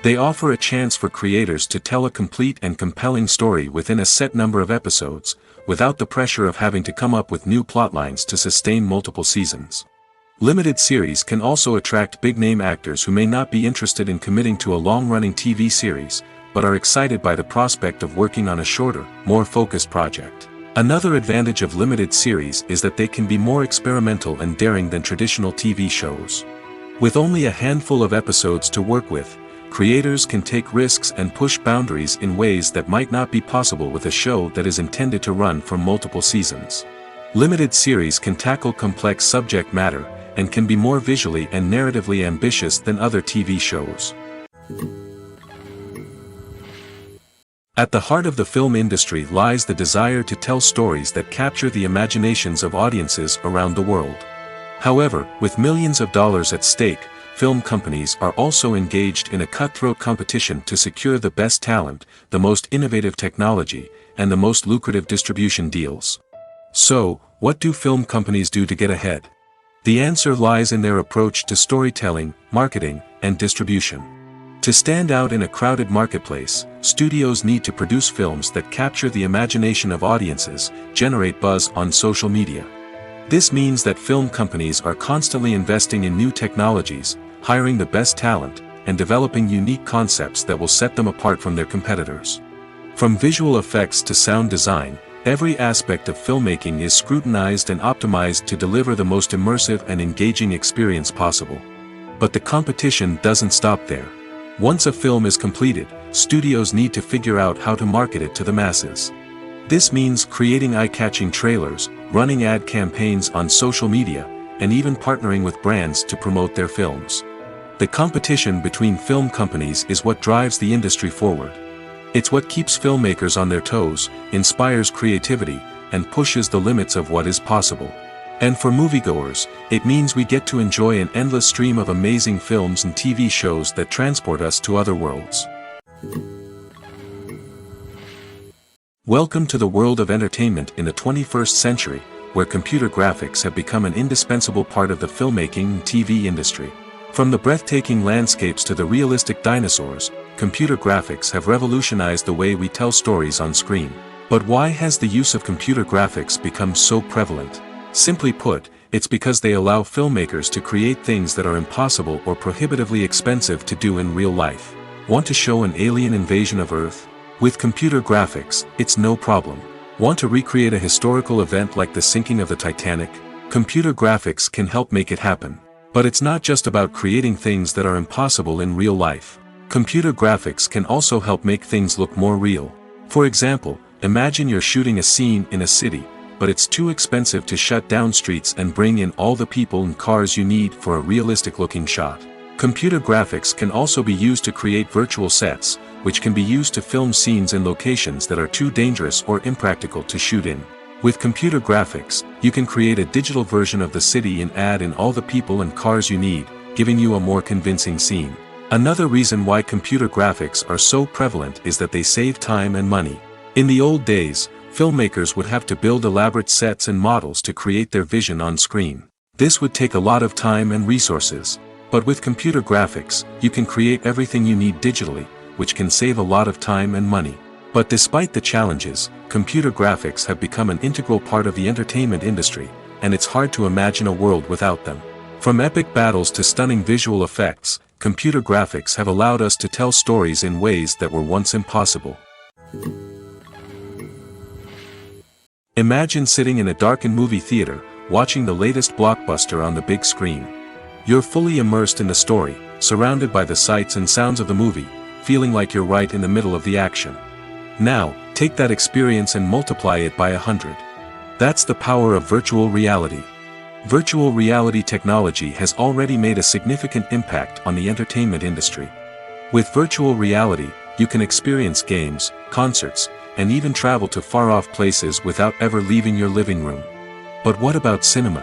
They offer a chance for creators to tell a complete and compelling story within a set number of episodes, without the pressure of having to come up with new plotlines to sustain multiple seasons. Limited series can also attract big-name actors who may not be interested in committing to a long-running TV series, but are excited by the prospect of working on a shorter, more focused project. Another advantage of limited series is that they can be more experimental and daring than traditional TV shows. With only a handful of episodes to work with, creators can take risks and push boundaries in ways that might not be possible with a show that is intended to run for multiple seasons. Limited series can tackle complex subject matter, and can be more visually and narratively ambitious than other TV shows. At the heart of the film industry lies the desire to tell stories that capture the imaginations of audiences around the world. However, with millions of dollars at stake, film companies are also engaged in a cutthroat competition to secure the best talent, the most innovative technology, and the most lucrative distribution deals. So, what do film companies do to get ahead? The answer lies in their approach to storytelling, marketing, and distribution. To stand out in a crowded marketplace, studios need to produce films that capture the imagination of audiences, generate buzz on social media. This means that film companies are constantly investing in new technologies, hiring the best talent, and developing unique concepts that will set them apart from their competitors. From visual effects to sound design, every aspect of filmmaking is scrutinized and optimized to deliver the most immersive and engaging experience possible. But the competition doesn't stop there. Once a film is completed, studios need to figure out how to market it to the masses. This means creating eye-catching trailers, running ad campaigns on social media, and even partnering with brands to promote their films. The competition between film companies is what drives the industry forward. It's what keeps filmmakers on their toes, inspires creativity, and pushes the limits of what is possible. And for moviegoers, it means we get to enjoy an endless stream of amazing films and TV shows that transport us to other worlds. Welcome to the world of entertainment in the 21st century, where computer graphics have become an indispensable part of the filmmaking and TV industry. From the breathtaking landscapes to the realistic dinosaurs, computer graphics have revolutionized the way we tell stories on screen. But why has the use of computer graphics become so prevalent? Simply put, it's because they allow filmmakers to create things that are impossible or prohibitively expensive to do in real life. Want to show an alien invasion of Earth? With computer graphics, it's no problem. Want to recreate a historical event like the sinking of the Titanic? Computer graphics can help make it happen. But it's not just about creating things that are impossible in real life. Computer graphics can also help make things look more real. For example, imagine you're shooting a scene in a city, but it's too expensive to shut down streets and bring in all the people and cars you need for a realistic-looking shot. Computer graphics can also be used to create virtual sets, which can be used to film scenes in locations that are too dangerous or impractical to shoot in. With computer graphics, you can create a digital version of the city and add in all the people and cars you need, giving you a more convincing scene. Another reason why computer graphics are so prevalent is that they save time and money. In the old days, filmmakers would have to build elaborate sets and models to create their vision on screen. This would take a lot of time and resources. But with computer graphics, you can create everything you need digitally, which can save a lot of time and money. But despite the challenges, computer graphics have become an integral part of the entertainment industry, and it's hard to imagine a world without them. From epic battles to stunning visual effects, computer graphics have allowed us to tell stories in ways that were once impossible. Imagine sitting in a darkened movie theater, watching the latest blockbuster on the big screen. You're fully immersed in the story, surrounded by the sights and sounds of the movie, feeling like you're right in the middle of the action. Now, take that experience and multiply it by 100. That's the power of virtual reality. Virtual reality technology has already made a significant impact on the entertainment industry. With virtual reality, you can experience games, concerts, and even travel to far-off places without ever leaving your living room. But what about cinema?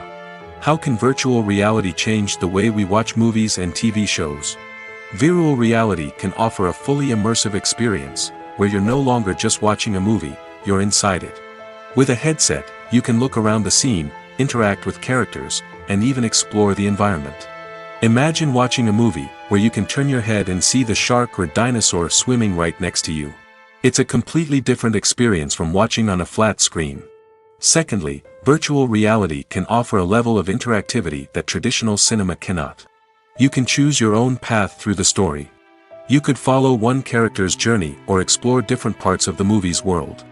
How can virtual reality change the way we watch movies and TV shows? Virtual reality can offer a fully immersive experience, where you're no longer just watching a movie, you're inside it. With a headset, you can look around the scene, interact with characters, and even explore the environment. Imagine watching a movie where you can turn your head and see the shark or dinosaur swimming right next to you. It's a completely different experience from watching on a flat screen. Secondly, virtual reality can offer a level of interactivity that traditional cinema cannot. You can choose your own path through the story. You could follow one character's journey or explore different parts of the movie's world.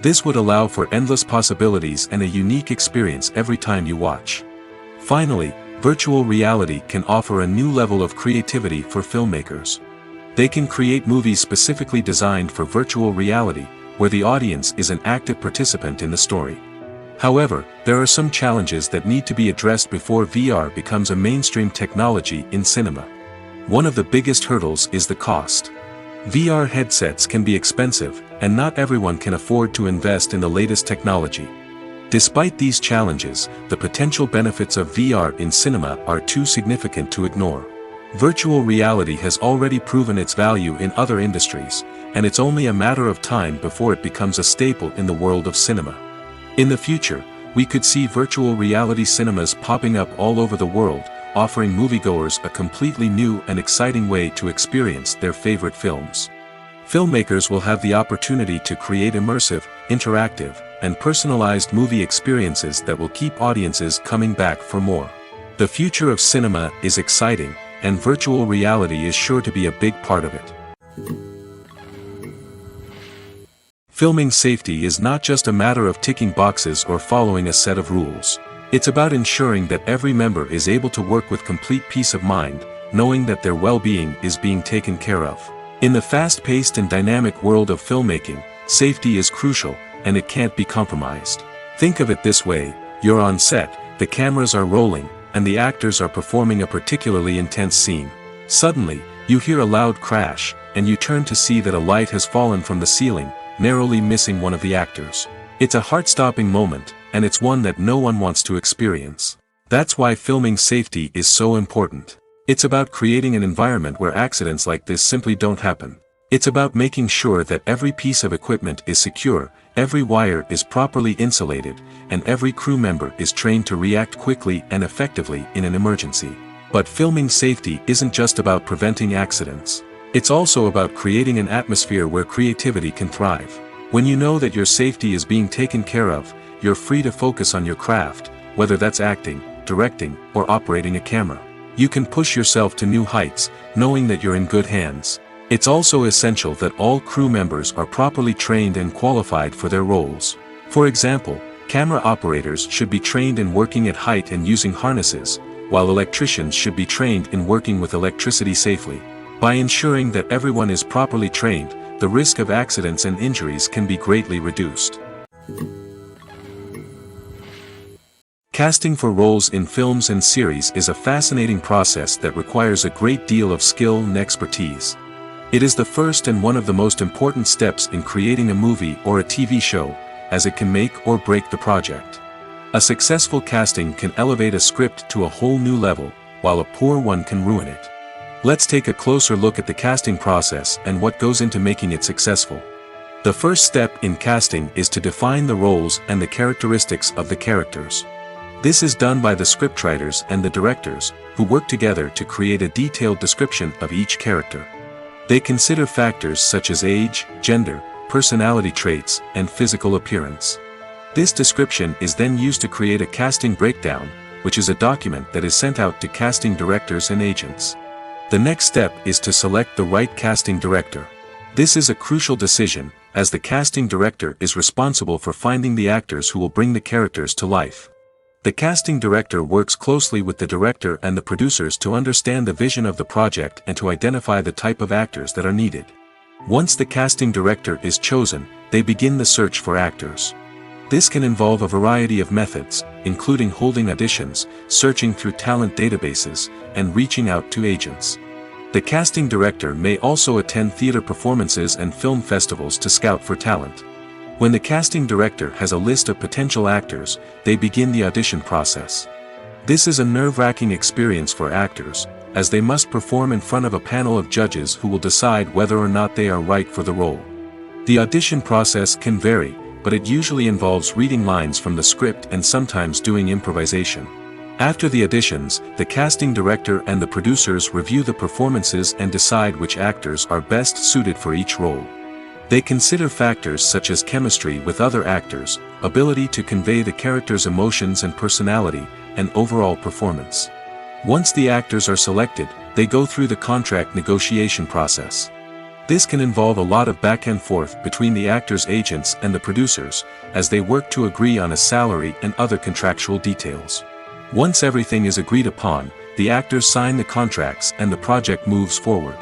This would allow for endless possibilities and a unique experience every time you watch. Finally, virtual reality can offer a new level of creativity for filmmakers. They can create movies specifically designed for virtual reality, where the audience is an active participant in the story. However, there are some challenges that need to be addressed before VR becomes a mainstream technology in cinema. One of the biggest hurdles is the cost. VR headsets can be expensive, and not everyone can afford to invest in the latest technology. Despite these challenges, the potential benefits of VR in cinema are too significant to ignore. Virtual reality has already proven its value in other industries, and it's only a matter of time before it becomes a staple in the world of cinema. In the future, we could see virtual reality cinemas popping up all over the world, offering moviegoers a completely new and exciting way to experience their favorite films. Filmmakers will have the opportunity to create immersive, interactive, and personalized movie experiences that will keep audiences coming back for more. The future of cinema is exciting, and virtual reality is sure to be a big part of it. Filming safety is not just a matter of ticking boxes or following a set of rules. It's about ensuring that every member is able to work with complete peace of mind, knowing that their well-being is being taken care of. In the fast-paced and dynamic world of filmmaking, safety is crucial, and it can't be compromised. Think of it this way: you're on set, the cameras are rolling, and the actors are performing a particularly intense scene. Suddenly, you hear a loud crash, and you turn to see that a light has fallen from the ceiling, narrowly missing one of the actors. It's a heart-stopping moment, and it's one that no one wants to experience. That's why filming safety is so important. It's about creating an environment where accidents like this simply don't happen. It's about making sure that every piece of equipment is secure, every wire is properly insulated, and every crew member is trained to react quickly and effectively in an emergency. But filming safety isn't just about preventing accidents. It's also about creating an atmosphere where creativity can thrive. When you know that your safety is being taken care of, you're free to focus on your craft, whether that's acting, directing, or operating a camera. You can push yourself to new heights, knowing that you're in good hands. It's also essential that all crew members are properly trained and qualified for their roles. For example, camera operators should be trained in working at height and using harnesses, while electricians should be trained in working with electricity safely. By ensuring that everyone is properly trained, the risk of accidents and injuries can be greatly reduced. Casting for roles in films and series is a fascinating process that requires a great deal of skill and expertise. It is the first and one of the most important steps in creating a movie or a TV show, as it can make or break the project. A successful casting can elevate a script to a whole new level, while a poor one can ruin it. Let's take a closer look at the casting process and what goes into making it successful. The first step in casting is to define the roles and the characteristics of the characters. This is done by the scriptwriters and the directors, who work together to create a detailed description of each character. They consider factors such as age, gender, personality traits, and physical appearance. This description is then used to create a casting breakdown, which is a document that is sent out to casting directors and agents. The next step is to select the right casting director. This is a crucial decision, as the casting director is responsible for finding the actors who will bring the characters to life. The casting director works closely with the director and the producers to understand the vision of the project and to identify the type of actors that are needed. Once the casting director is chosen, they begin the search for actors. This can involve a variety of methods, including holding auditions, searching through talent databases, and reaching out to agents. The casting director may also attend theater performances and film festivals to scout for talent. When the casting director has a list of potential actors, they begin the audition process. This is a nerve-wracking experience for actors, as they must perform in front of a panel of judges who will decide whether or not they are right for the role. The audition process can vary, but it usually involves reading lines from the script and sometimes doing improvisation. After the auditions, the casting director and the producers review the performances and decide which actors are best suited for each role. They consider factors such as chemistry with other actors, ability to convey the character's emotions and personality, and overall performance. Once the actors are selected, they go through the contract negotiation process. This can involve a lot of back and forth between the actors' agents and the producers, as they work to agree on a salary and other contractual details. Once everything is agreed upon, the actors sign the contracts and the project moves forward.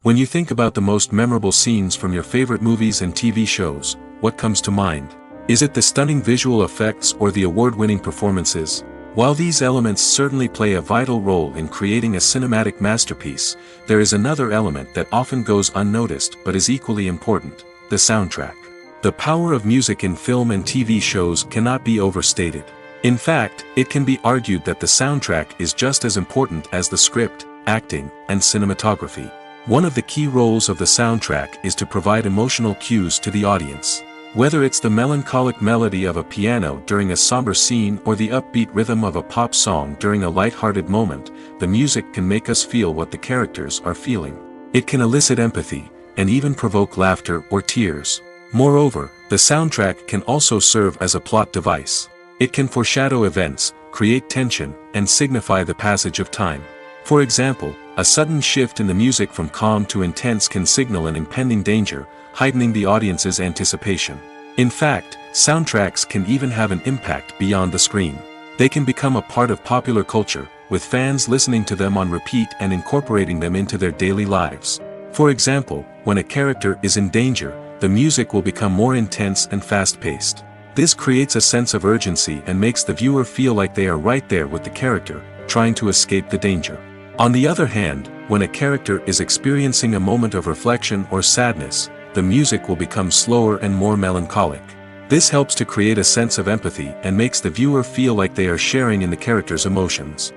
When you think about the most memorable scenes from your favorite movies and TV shows, what comes to mind? Is it the stunning visual effects or the award-winning performances? While these elements certainly play a vital role in creating a cinematic masterpiece, there is another element that often goes unnoticed but is equally important: the soundtrack. The power of music in film and TV shows cannot be overstated. In fact, it can be argued that the soundtrack is just as important as the script, acting, and cinematography. One of the key roles of the soundtrack is to provide emotional cues to the audience. Whether it's the melancholic melody of a piano during a somber scene or the upbeat rhythm of a pop song during a light-hearted moment, the music can make us feel what the characters are feeling. It can elicit empathy, and even provoke laughter or tears. Moreover, the soundtrack can also serve as a plot device. It can foreshadow events, create tension, and signify the passage of time. For example, a sudden shift in the music from calm to intense can signal an impending danger, heightening the audience's anticipation. In fact, soundtracks can even have an impact beyond the screen. They can become a part of popular culture, with fans listening to them on repeat and incorporating them into their daily lives. For example, when a character is in danger, the music will become more intense and fast-paced. This creates a sense of urgency and makes the viewer feel like they are right there with the character, trying to escape the danger. On the other hand, when a character is experiencing a moment of reflection or sadness, the music will become slower and more melancholic. This helps to create a sense of empathy and makes the viewer feel like they are sharing in the character's emotions.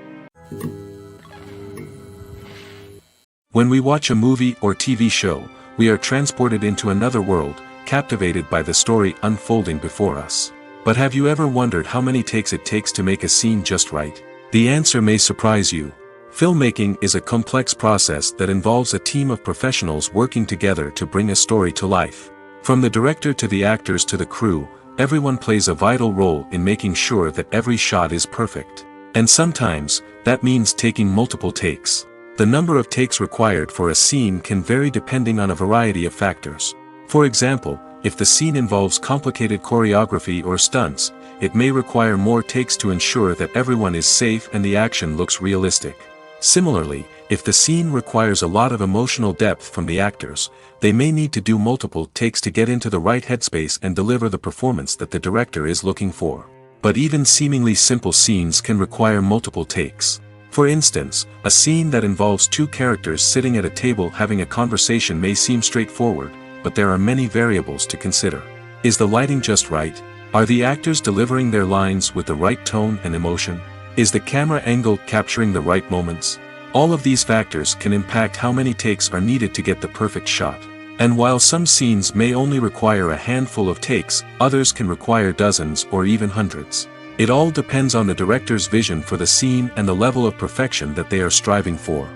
When we watch a movie or TV show, we are transported into another world, captivated by the story unfolding before us. But have you ever wondered how many takes it takes to make a scene just right? The answer may surprise you. Filmmaking is a complex process that involves a team of professionals working together to bring a story to life. From the director to the actors to the crew, everyone plays a vital role in making sure that every shot is perfect. And sometimes, that means taking multiple takes. The number of takes required for a scene can vary depending on a variety of factors. For example, if the scene involves complicated choreography or stunts, it may require more takes to ensure that everyone is safe and the action looks realistic. Similarly, if the scene requires a lot of emotional depth from the actors, they may need to do multiple takes to get into the right headspace and deliver the performance that the director is looking for. But even seemingly simple scenes can require multiple takes. For instance, a scene that involves two characters sitting at a table having a conversation may seem straightforward, but there are many variables to consider. Is the lighting just right? Are the actors delivering their lines with the right tone and emotion? Is the camera angle capturing the right moments? All of these factors can impact how many takes are needed to get the perfect shot. And while some scenes may only require a handful of takes, others can require dozens or even hundreds. It all depends on the director's vision for the scene and the level of perfection that they are striving for.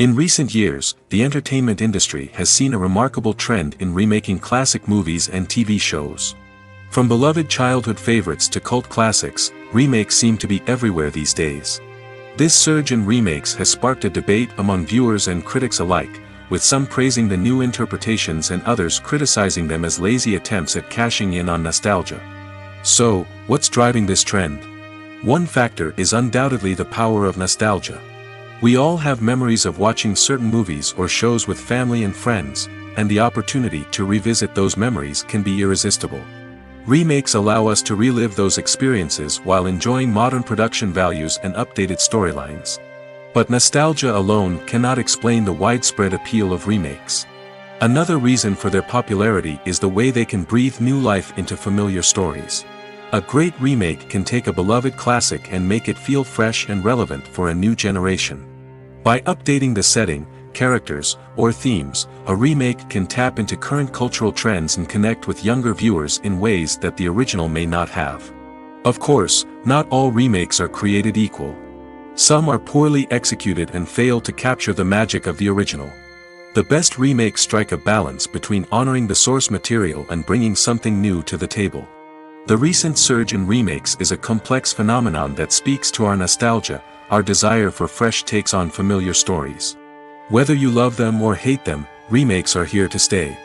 In recent years, the entertainment industry has seen a remarkable trend in remaking classic movies and TV shows. From beloved childhood favorites to cult classics, remakes seem to be everywhere these days. This surge in remakes has sparked a debate among viewers and critics alike, with some praising the new interpretations and others criticizing them as lazy attempts at cashing in on nostalgia. So, what's driving this trend? One factor is undoubtedly the power of nostalgia. We all have memories of watching certain movies or shows with family and friends, and the opportunity to revisit those memories can be irresistible. Remakes allow us to relive those experiences while enjoying modern production values and updated storylines. But nostalgia alone cannot explain the widespread appeal of remakes. Another reason for their popularity is the way they can breathe new life into familiar stories. A great remake can take a beloved classic and make it feel fresh and relevant for a new generation. By updating the setting, characters, or themes, a remake can tap into current cultural trends and connect with younger viewers in ways that the original may not have. Of course, not all remakes are created equal. Some are poorly executed and fail to capture the magic of the original. The best remakes strike a balance between honoring the source material and bringing something new to the table. The recent surge in remakes is a complex phenomenon that speaks to our nostalgia, our desire for fresh takes on familiar stories. Whether you love them or hate them, remakes are here to stay.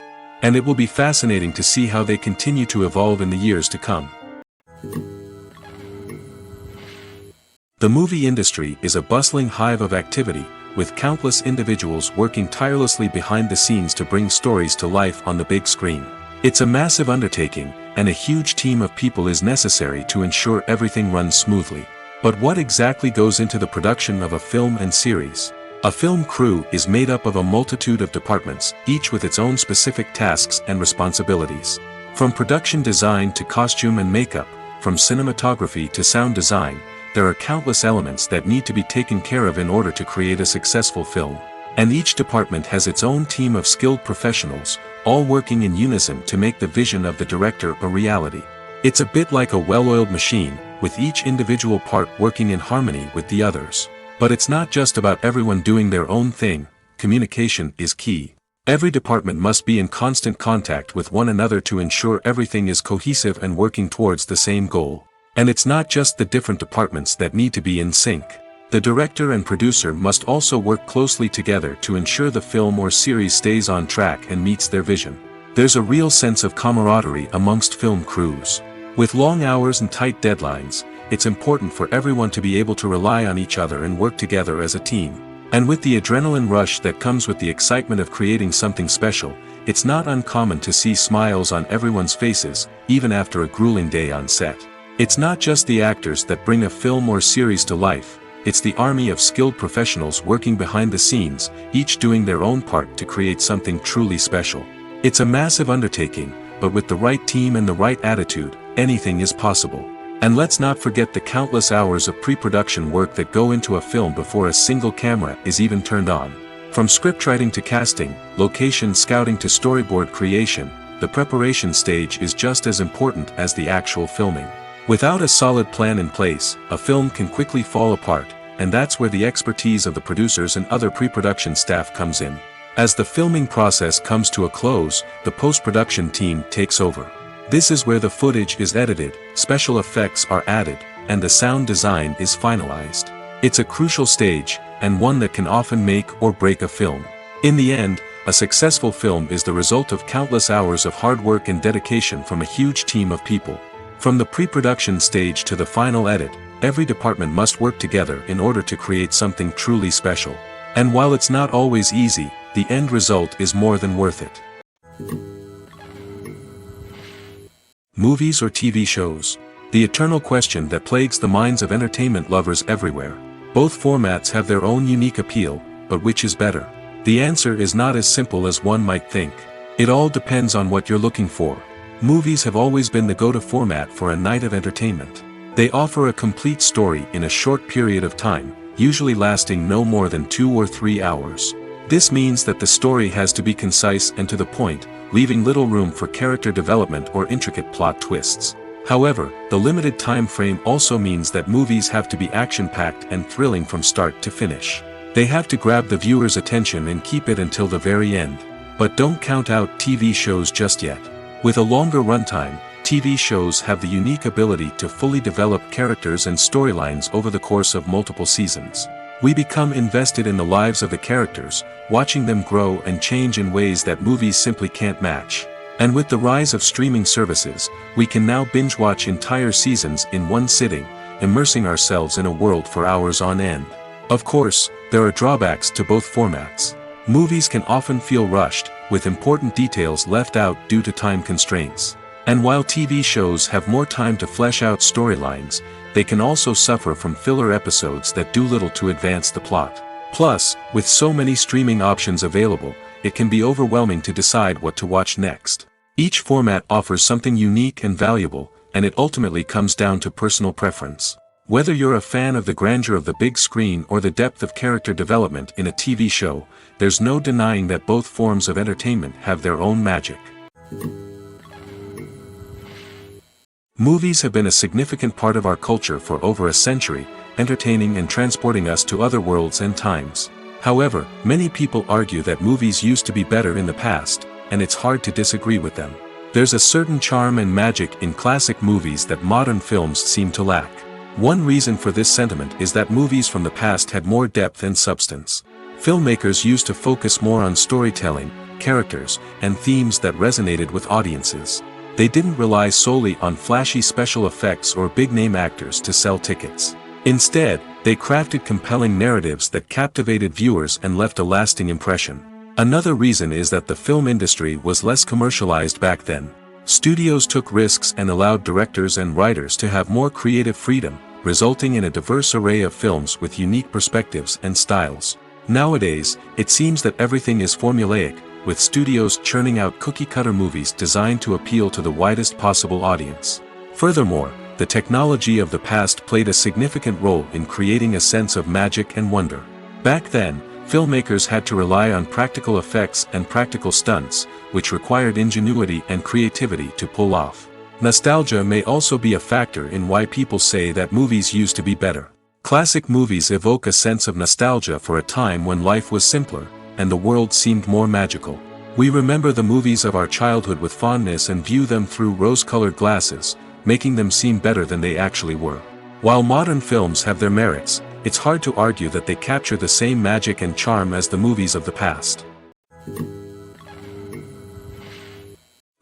And it will be fascinating to see how they continue to evolve in the years to come. The movie industry is a bustling hive of activity, with countless individuals working tirelessly behind the scenes to bring stories to life on the big screen. It's a massive undertaking, and a huge team of people is necessary to ensure everything runs smoothly. But what exactly goes into the production of a film and series? A film crew is made up of a multitude of departments, each with its own specific tasks and responsibilities. From production design to costume and makeup, from cinematography to sound design, there are countless elements that need to be taken care of in order to create a successful film. And each department has its own team of skilled professionals, all working in unison to make the vision of the director a reality. It's a bit like a well-oiled machine, with each individual part working in harmony with the others. But it's not just about everyone doing their own thing. Communication is key. Every department must be in constant contact with one another to ensure everything is cohesive and working towards the same goal. And it's not just the different departments that need to be in sync. The director and producer must also work closely together to ensure the film or series stays on track and meets their vision. There's a real sense of camaraderie amongst film crews. With long hours and tight deadlines, it's important for everyone to be able to rely on each other and work together as a team. And with the adrenaline rush that comes with the excitement of creating something special, it's not uncommon to see smiles on everyone's faces, even after a grueling day on set. It's not just the actors that bring a film or series to life, it's the army of skilled professionals working behind the scenes, each doing their own part to create something truly special. It's a massive undertaking, but with the right team and the right attitude, anything is possible. And let's not forget the countless hours of pre-production work that go into a film before a single camera is even turned on. From scriptwriting to casting, location scouting to storyboard creation, the preparation stage is just as important as the actual filming. Without a solid plan in place, a film can quickly fall apart, and that's where the expertise of the producers and other pre-production staff comes in. As the filming process comes to a close, the post-production team takes over. This is where the footage is edited, special effects are added, and the sound design is finalized. It's a crucial stage, and one that can often make or break a film. In the end, a successful film is the result of countless hours of hard work and dedication from a huge team of people. From the pre-production stage to the final edit, every department must work together in order to create something truly special. And while it's not always easy, the end result is more than worth it. Movies or TV shows? The eternal question that plagues the minds of entertainment lovers everywhere. Both formats have their own unique appeal, but which is better? The answer is not as simple as one might think. It all depends on what you're looking for. Movies have always been the go-to format for a night of entertainment. They offer a complete story in a short period of time, usually lasting no more than 2 or 3 hours. This means that the story has to be concise and to the point, leaving little room for character development or intricate plot twists. However, the limited time frame also means that movies have to be action-packed and thrilling from start to finish. They have to grab the viewer's attention and keep it until the very end. But don't count out TV shows just yet. With a longer runtime, TV shows have the unique ability to fully develop characters and storylines over the course of multiple seasons. We become invested in the lives of the characters, watching them grow and change in ways that movies simply can't match. And with the rise of streaming services, we can now binge-watch entire seasons in one sitting, immersing ourselves in a world for hours on end. Of course, there are drawbacks to both formats. Movies can often feel rushed, with important details left out due to time constraints. And while TV shows have more time to flesh out storylines, they can also suffer from filler episodes that do little to advance the plot. Plus, with so many streaming options available, it can be overwhelming to decide what to watch next. Each format offers something unique and valuable, and it ultimately comes down to personal preference. Whether you're a fan of the grandeur of the big screen or the depth of character development in a TV show, there's no denying that both forms of entertainment have their own magic. Movies have been a significant part of our culture for over a century, entertaining and transporting us to other worlds and times. However, many people argue that movies used to be better in the past, and it's hard to disagree with them. There's a certain charm and magic in classic movies that modern films seem to lack. One reason for this sentiment is that movies from the past had more depth and substance. Filmmakers used to focus more on storytelling, characters, and themes that resonated with audiences. They didn't rely solely on flashy special effects or big-name actors to sell tickets. Instead, they crafted compelling narratives that captivated viewers and left a lasting impression. Another reason is that the film industry was less commercialized back then. Studios took risks and allowed directors and writers to have more creative freedom, resulting in a diverse array of films with unique perspectives and styles. Nowadays, it seems that everything is formulaic, with studios churning out cookie-cutter movies designed to appeal to the widest possible audience. Furthermore, the technology of the past played a significant role in creating a sense of magic and wonder. Back then, filmmakers had to rely on practical effects and practical stunts, which required ingenuity and creativity to pull off. Nostalgia may also be a factor in why people say that movies used to be better. Classic movies evoke a sense of nostalgia for a time when life was simpler, and the world seemed more magical. We remember the movies of our childhood with fondness and view them through rose-colored glasses, making them seem better than they actually were. While modern films have their merits, it's hard to argue that they capture the same magic and charm as the movies of the past.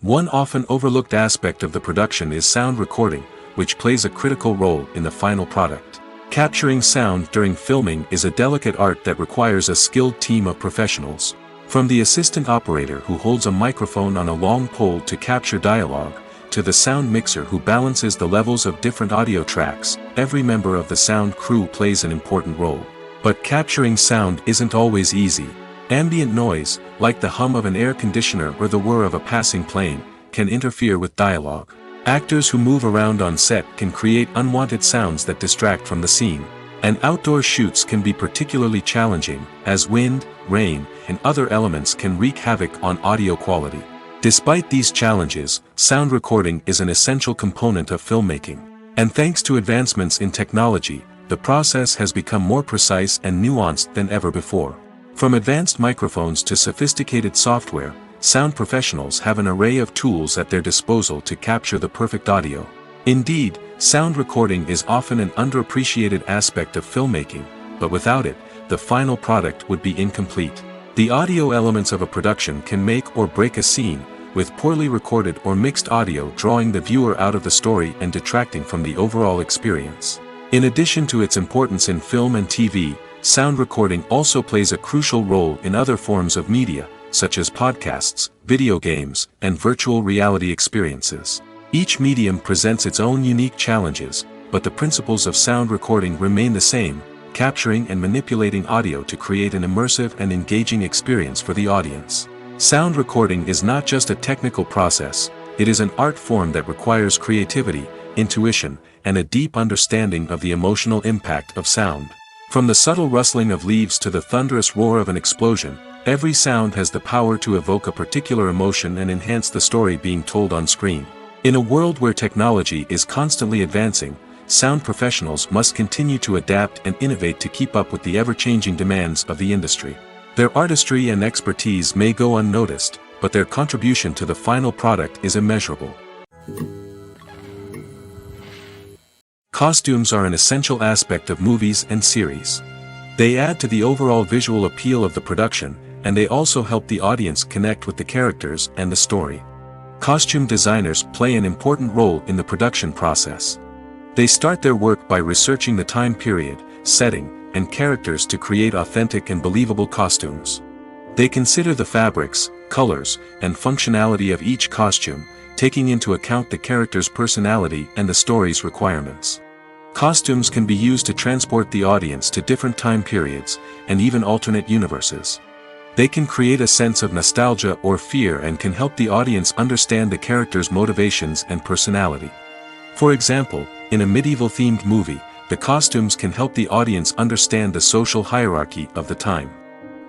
One often overlooked aspect of the production is sound recording, which plays a critical role in the final product. Capturing sound during filming is a delicate art that requires a skilled team of professionals. From the assistant operator who holds a microphone on a long pole to capture dialogue, to the sound mixer who balances the levels of different audio tracks, every member of the sound crew plays an important role. But capturing sound isn't always easy. Ambient noise, like the hum of an air conditioner or the whir of a passing plane, can interfere with dialogue. Actors who move around on set can create unwanted sounds that distract from the scene. And outdoor shoots can be particularly challenging, as wind, rain, and other elements can wreak havoc on audio quality. Despite these challenges, sound recording is an essential component of filmmaking. And thanks to advancements in technology, the process has become more precise and nuanced than ever before. From advanced microphones to sophisticated software, sound professionals have an array of tools at their disposal to capture the perfect audio. Indeed, sound recording is often an underappreciated aspect of filmmaking, but without it, the final product would be incomplete. The audio elements of a production can make or break a scene, with poorly recorded or mixed audio drawing the viewer out of the story and detracting from the overall experience. In addition to its importance in film and TV, sound recording also plays a crucial role in other forms of media, such as podcasts, video games, and virtual reality experiences. Each medium presents its own unique challenges, but the principles of sound recording remain the same, capturing and manipulating audio to create an immersive and engaging experience for the audience. Sound recording is not just a technical process, it is an art form that requires creativity, intuition, and a deep understanding of the emotional impact of sound. From the subtle rustling of leaves to the thunderous roar of an explosion, every sound has the power to evoke a particular emotion and enhance the story being told on screen. In a world where technology is constantly advancing, sound professionals must continue to adapt and innovate to keep up with the ever-changing demands of the industry. Their artistry and expertise may go unnoticed, but their contribution to the final product is immeasurable. Costumes are an essential aspect of movies and series. They add to the overall visual appeal of the production, and they also help the audience connect with the characters and the story. Costume designers play an important role in the production process. They start their work by researching the time period, setting, and characters to create authentic and believable costumes. They consider the fabrics, colors, and functionality of each costume, taking into account the character's personality and the story's requirements. Costumes can be used to transport the audience to different time periods, and even alternate universes. They can create a sense of nostalgia or fear and can help the audience understand the character's motivations and personality. For example, in a medieval-themed movie, the costumes can help the audience understand the social hierarchy of the time.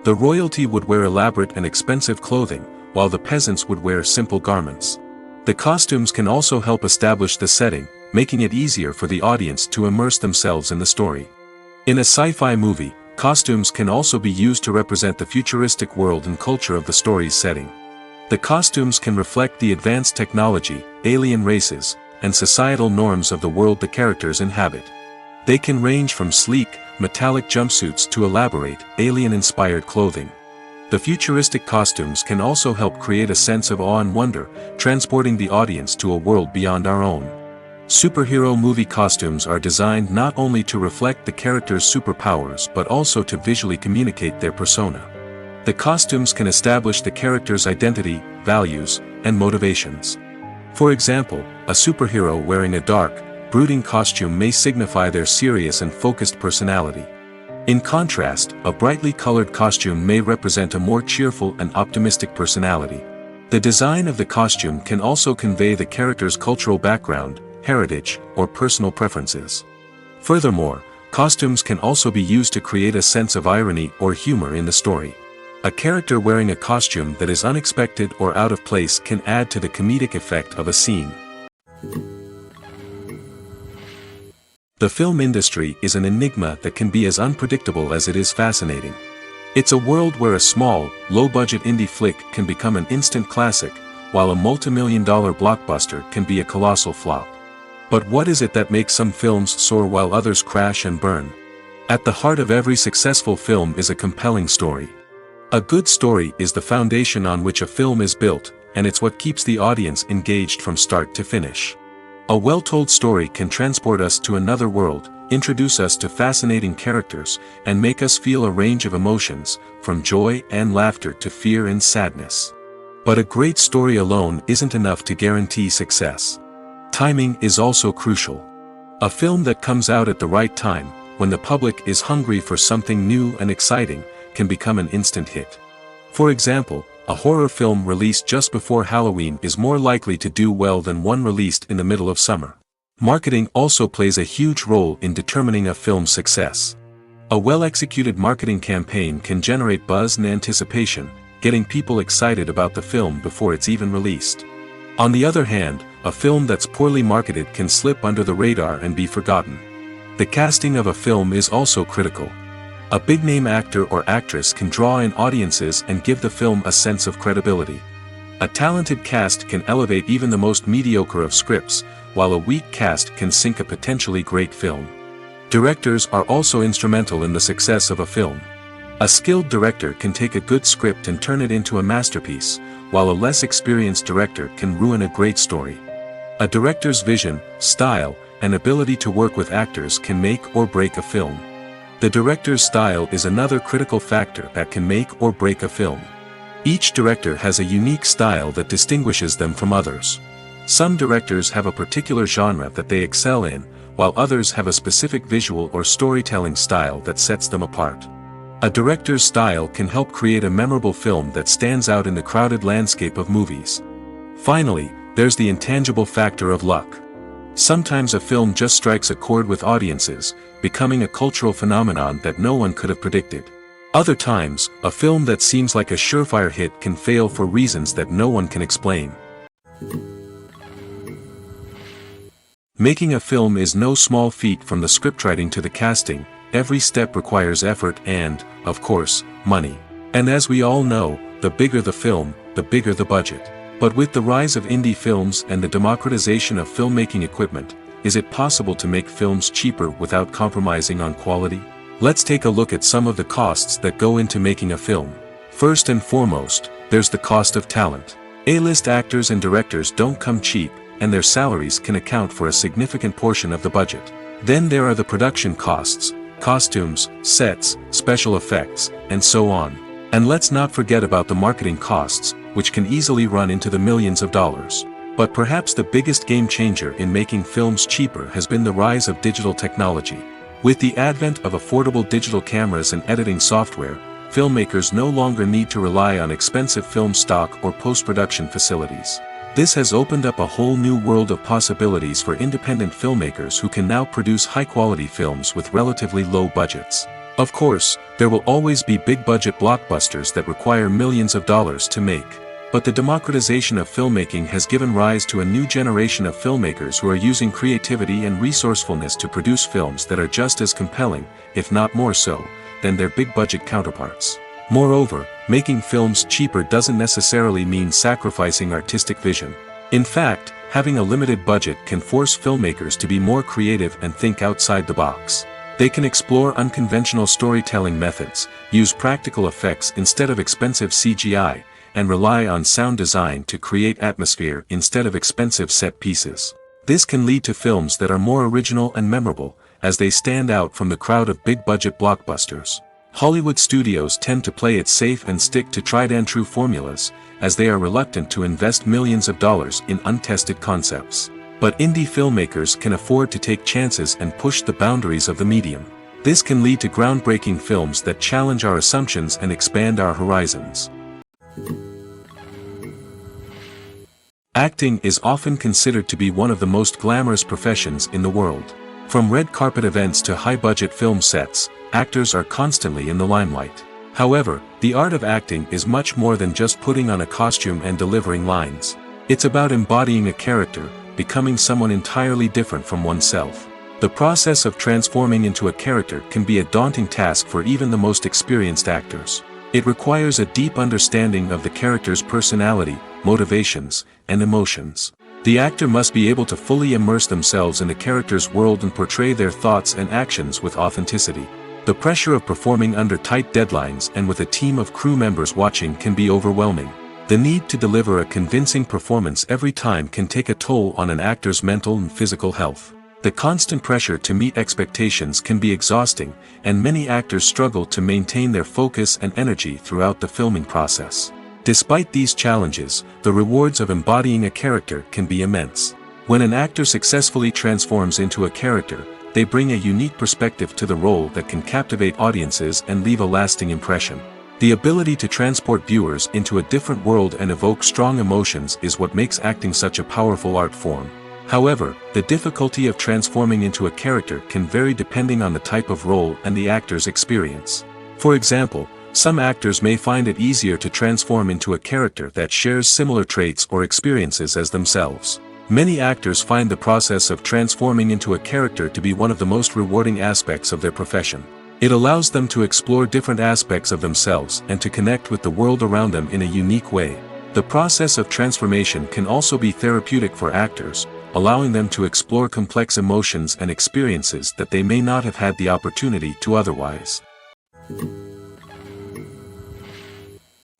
The royalty would wear elaborate and expensive clothing, while the peasants would wear simple garments. The costumes can also help establish the setting, making it easier for the audience to immerse themselves in the story. In a sci-fi movie, costumes can also be used to represent the futuristic world and culture of the story's setting. The costumes can reflect the advanced technology, alien races, and societal norms of the world the characters inhabit. They can range from sleek, metallic jumpsuits to elaborate, alien-inspired clothing. The futuristic costumes can also help create a sense of awe and wonder, transporting the audience to a world beyond our own. Superhero movie costumes are designed not only to reflect the character's superpowers but also to visually communicate their persona. The costumes can establish the character's identity, values, and motivations. For example, a superhero wearing a dark, brooding costume may signify their serious and focused personality. In contrast, a brightly colored costume may represent a more cheerful and optimistic personality. The design of the costume can also convey the character's cultural background, heritage, or personal preferences. Furthermore, costumes can also be used to create a sense of irony or humor in the story. A character wearing a costume that is unexpected or out of place can add to the comedic effect of a scene. The film industry is an enigma that can be as unpredictable as it is fascinating. It's a world where a small, low-budget indie flick can become an instant classic, while a multi-million-dollar blockbuster can be a colossal flop. But what is it that makes some films soar while others crash and burn? At the heart of every successful film is a compelling story. A good story is the foundation on which a film is built, and it's what keeps the audience engaged from start to finish. A well-told story can transport us to another world, introduce us to fascinating characters, and make us feel a range of emotions, from joy and laughter to fear and sadness. But a great story alone isn't enough to guarantee success. Timing is also crucial. A film that comes out at the right time, when the public is hungry for something new and exciting, can become an instant hit. For example, a horror film released just before Halloween is more likely to do well than one released in the middle of summer. Marketing also plays a huge role in determining a film's success. A well-executed marketing campaign can generate buzz and anticipation, getting people excited about the film before it's even released. On the other hand, a film that's poorly marketed can slip under the radar and be forgotten. The casting of a film is also critical. A big-name actor or actress can draw in audiences and give the film a sense of credibility. A talented cast can elevate even the most mediocre of scripts, while a weak cast can sink a potentially great film. Directors are also instrumental in the success of a film. A skilled director can take a good script and turn it into a masterpiece, while a less experienced director can ruin a great story. A director's vision, style, and ability to work with actors can make or break a film. The director's style is another critical factor that can make or break a film. Each director has a unique style that distinguishes them from others. Some directors have a particular genre that they excel in, while others have a specific visual or storytelling style that sets them apart. A director's style can help create a memorable film that stands out in the crowded landscape of movies. Finally, there's the intangible factor of luck. Sometimes a film just strikes a chord with audiences, becoming a cultural phenomenon that no one could have predicted. Other times, a film that seems like a surefire hit can fail for reasons that no one can explain. Making a film is no small feat. From the scriptwriting to the casting, every step requires effort and, of course, money. And as we all know, the bigger the film, the bigger the budget. But with the rise of indie films and the democratization of filmmaking equipment, is it possible to make films cheaper without compromising on quality? Let's take a look at some of the costs that go into making a film. First and foremost, there's the cost of talent. A-list actors and directors don't come cheap, and their salaries can account for a significant portion of the budget. Then there are the production costs, costumes, sets, special effects, and so on. And let's not forget about the marketing costs, which can easily run into the millions of dollars. But perhaps the biggest game changer in making films cheaper has been the rise of digital technology. With the advent of affordable digital cameras and editing software, filmmakers no longer need to rely on expensive film stock or post-production facilities. This has opened up a whole new world of possibilities for independent filmmakers who can now produce high-quality films with relatively low budgets. Of course, there will always be big-budget blockbusters that require millions of dollars to make. But the democratization of filmmaking has given rise to a new generation of filmmakers who are using creativity and resourcefulness to produce films that are just as compelling, if not more so, than their big-budget counterparts. Moreover, making films cheaper doesn't necessarily mean sacrificing artistic vision. In fact, having a limited budget can force filmmakers to be more creative and think outside the box. They can explore unconventional storytelling methods, use practical effects instead of expensive CGI, and rely on sound design to create atmosphere instead of expensive set pieces. This can lead to films that are more original and memorable, as they stand out from the crowd of big-budget blockbusters. Hollywood studios tend to play it safe and stick to tried-and-true formulas, as they are reluctant to invest millions of dollars in untested concepts. But indie filmmakers can afford to take chances and push the boundaries of the medium. This can lead to groundbreaking films that challenge our assumptions and expand our horizons. Acting is often considered to be one of the most glamorous professions in the world. From red carpet events to high-budget film sets, actors are constantly in the limelight. However, the art of acting is much more than just putting on a costume and delivering lines. It's about embodying a character, becoming someone entirely different from oneself. The process of transforming into a character can be a daunting task for even the most experienced actors. It requires a deep understanding of the character's personality, motivations, and emotions. The actor must be able to fully immerse themselves in the character's world and portray their thoughts and actions with authenticity. The pressure of performing under tight deadlines and with a team of crew members watching can be overwhelming. The need to deliver a convincing performance every time can take a toll on an actor's mental and physical health. The constant pressure to meet expectations can be exhausting, and many actors struggle to maintain their focus and energy throughout the filming process. Despite these challenges, the rewards of embodying a character can be immense. When an actor successfully transforms into a character, they bring a unique perspective to the role that can captivate audiences and leave a lasting impression. The ability to transport viewers into a different world and evoke strong emotions is what makes acting such a powerful art form. However, the difficulty of transforming into a character can vary depending on the type of role and the actor's experience. For example, some actors may find it easier to transform into a character that shares similar traits or experiences as themselves. Many actors find the process of transforming into a character to be one of the most rewarding aspects of their profession. It allows them to explore different aspects of themselves and to connect with the world around them in a unique way. The process of transformation can also be therapeutic for actors, allowing them to explore complex emotions and experiences that they may not have had the opportunity to otherwise.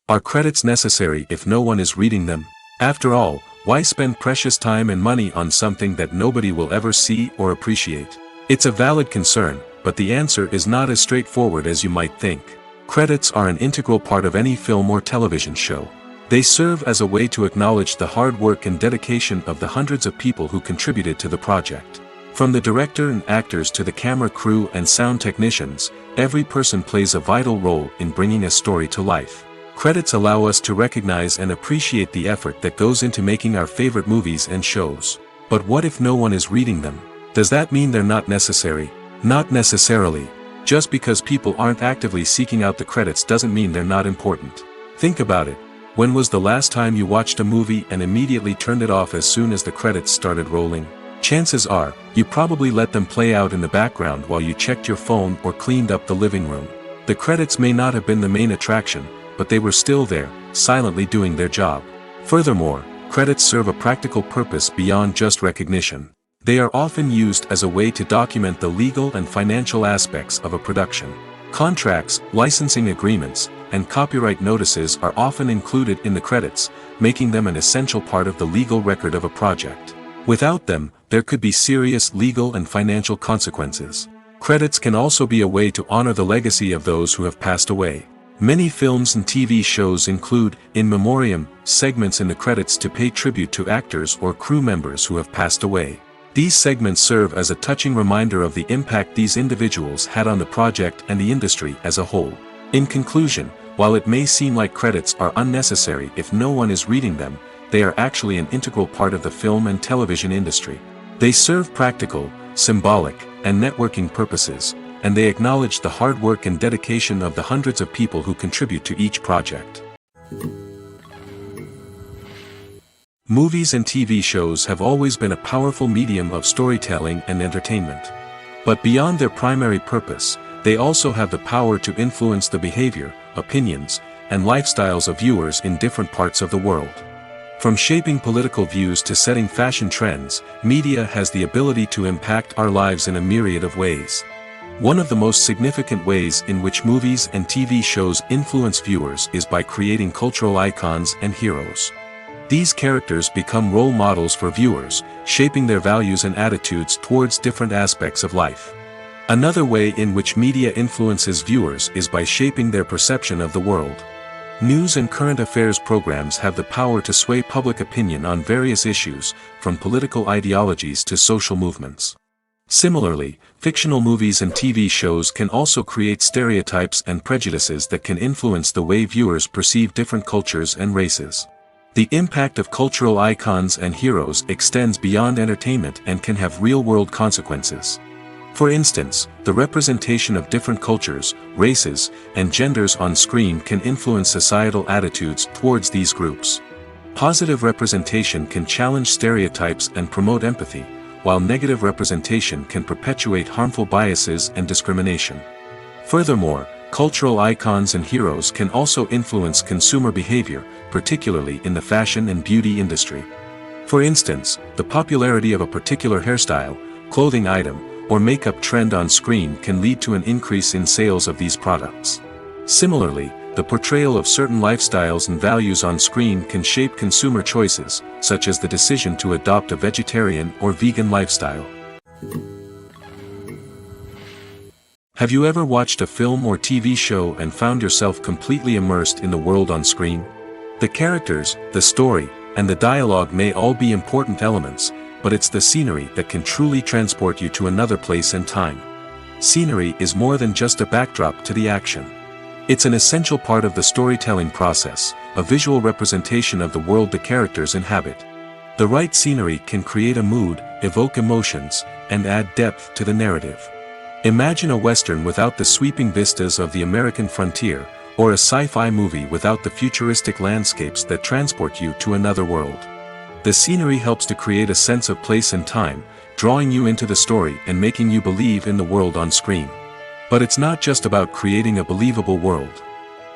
Are credits necessary if no one is reading them? After all, why spend precious time and money on something that nobody will ever see or appreciate? It's a valid concern, but the answer is not as straightforward as you might think. Credits are an integral part of any film or television show. They serve as a way to acknowledge the hard work and dedication of the hundreds of people who contributed to the project. From the director and actors to the camera crew and sound technicians, every person plays a vital role in bringing a story to life. Credits allow us to recognize and appreciate the effort that goes into making our favorite movies and shows. But what if no one is reading them? Does that mean they're not necessary? Not necessarily. Just because people aren't actively seeking out the credits doesn't mean they're not important. Think about it. When was the last time you watched a movie and immediately turned it off as soon as the credits started rolling? Chances are, you probably let them play out in the background while you checked your phone or cleaned up the living room. The credits may not have been the main attraction, but they were still there, silently doing their job. Furthermore, credits serve a practical purpose beyond just recognition. They are often used as a way to document the legal and financial aspects of a production. Contracts, licensing agreements, and copyright notices are often included in the credits, making them an essential part of the legal record of a project. Without them, there could be serious legal and financial consequences. Credits can also be a way to honor the legacy of those who have passed away. Many films and TV shows include, in memoriam, segments in the credits to pay tribute to actors or crew members who have passed away. These segments serve as a touching reminder of the impact these individuals had on the project and the industry as a whole. In conclusion, while it may seem like credits are unnecessary if no one is reading them, they are actually an integral part of the film and television industry. They serve practical, symbolic, and networking purposes, and they acknowledge the hard work and dedication of the hundreds of people who contribute to each project. Movies and TV shows have always been a powerful medium of storytelling and entertainment. But beyond their primary purpose, they also have the power to influence the behavior, opinions, and lifestyles of viewers in different parts of the world. From shaping political views to setting fashion trends, media has the ability to impact our lives in a myriad of ways. One of the most significant ways in which movies and TV shows influence viewers is by creating cultural icons and heroes. These characters become role models for viewers, shaping their values and attitudes towards different aspects of life. Another way in which media influences viewers is by shaping their perception of the world. News and current affairs programs have the power to sway public opinion on various issues, from political ideologies to social movements. Similarly, fictional movies and TV shows can also create stereotypes and prejudices that can influence the way viewers perceive different cultures and races. The impact of cultural icons and heroes extends beyond entertainment and can have real-world consequences. For instance, the representation of different cultures, races, and genders on screen can influence societal attitudes towards these groups. Positive representation can challenge stereotypes and promote empathy, while negative representation can perpetuate harmful biases and discrimination. Furthermore, cultural icons and heroes can also influence consumer behavior, particularly in the fashion and beauty industry. For instance, the popularity of a particular hairstyle, clothing item, or makeup trend on screen can lead to an increase in sales of these products. Similarly, the portrayal of certain lifestyles and values on screen can shape consumer choices, such as the decision to adopt a vegetarian or vegan lifestyle. Have you ever watched a film or TV show and found yourself completely immersed in the world on screen? The characters, the story, and the dialogue may all be important elements, but it's the scenery that can truly transport you to another place and time. Scenery is more than just a backdrop to the action. It's an essential part of the storytelling process, a visual representation of the world the characters inhabit. The right scenery can create a mood, evoke emotions, and add depth to the narrative. Imagine a Western without the sweeping vistas of the American frontier, or a sci-fi movie without the futuristic landscapes that transport you to another world. The scenery helps to create a sense of place and time, drawing you into the story and making you believe in the world on screen. But it's not just about creating a believable world.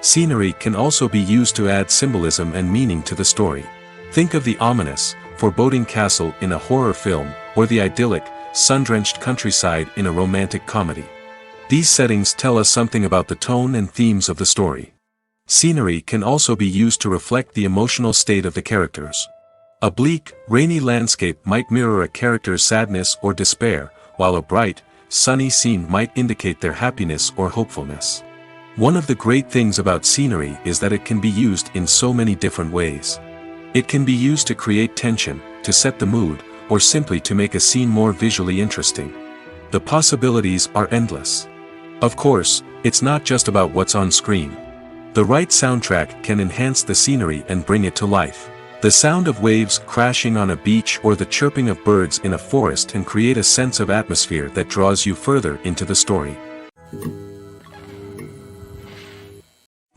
Scenery can also be used to add symbolism and meaning to the story. Think of the ominous, foreboding castle in a horror film, or the idyllic, sun-drenched countryside in a romantic comedy. These settings tell us something about the tone and themes of the story. Scenery can also be used to reflect the emotional state of the characters. A bleak, rainy landscape might mirror a character's sadness or despair, while a bright, sunny scene might indicate their happiness or hopefulness. One of the great things about scenery is that it can be used in so many different ways. It can be used to create tension, to set the mood, or simply to make a scene more visually interesting. The possibilities are endless. Of course, it's not just about what's on screen. The right soundtrack can enhance the scenery and bring it to life. The sound of waves crashing on a beach or the chirping of birds in a forest can create a sense of atmosphere that draws you further into the story.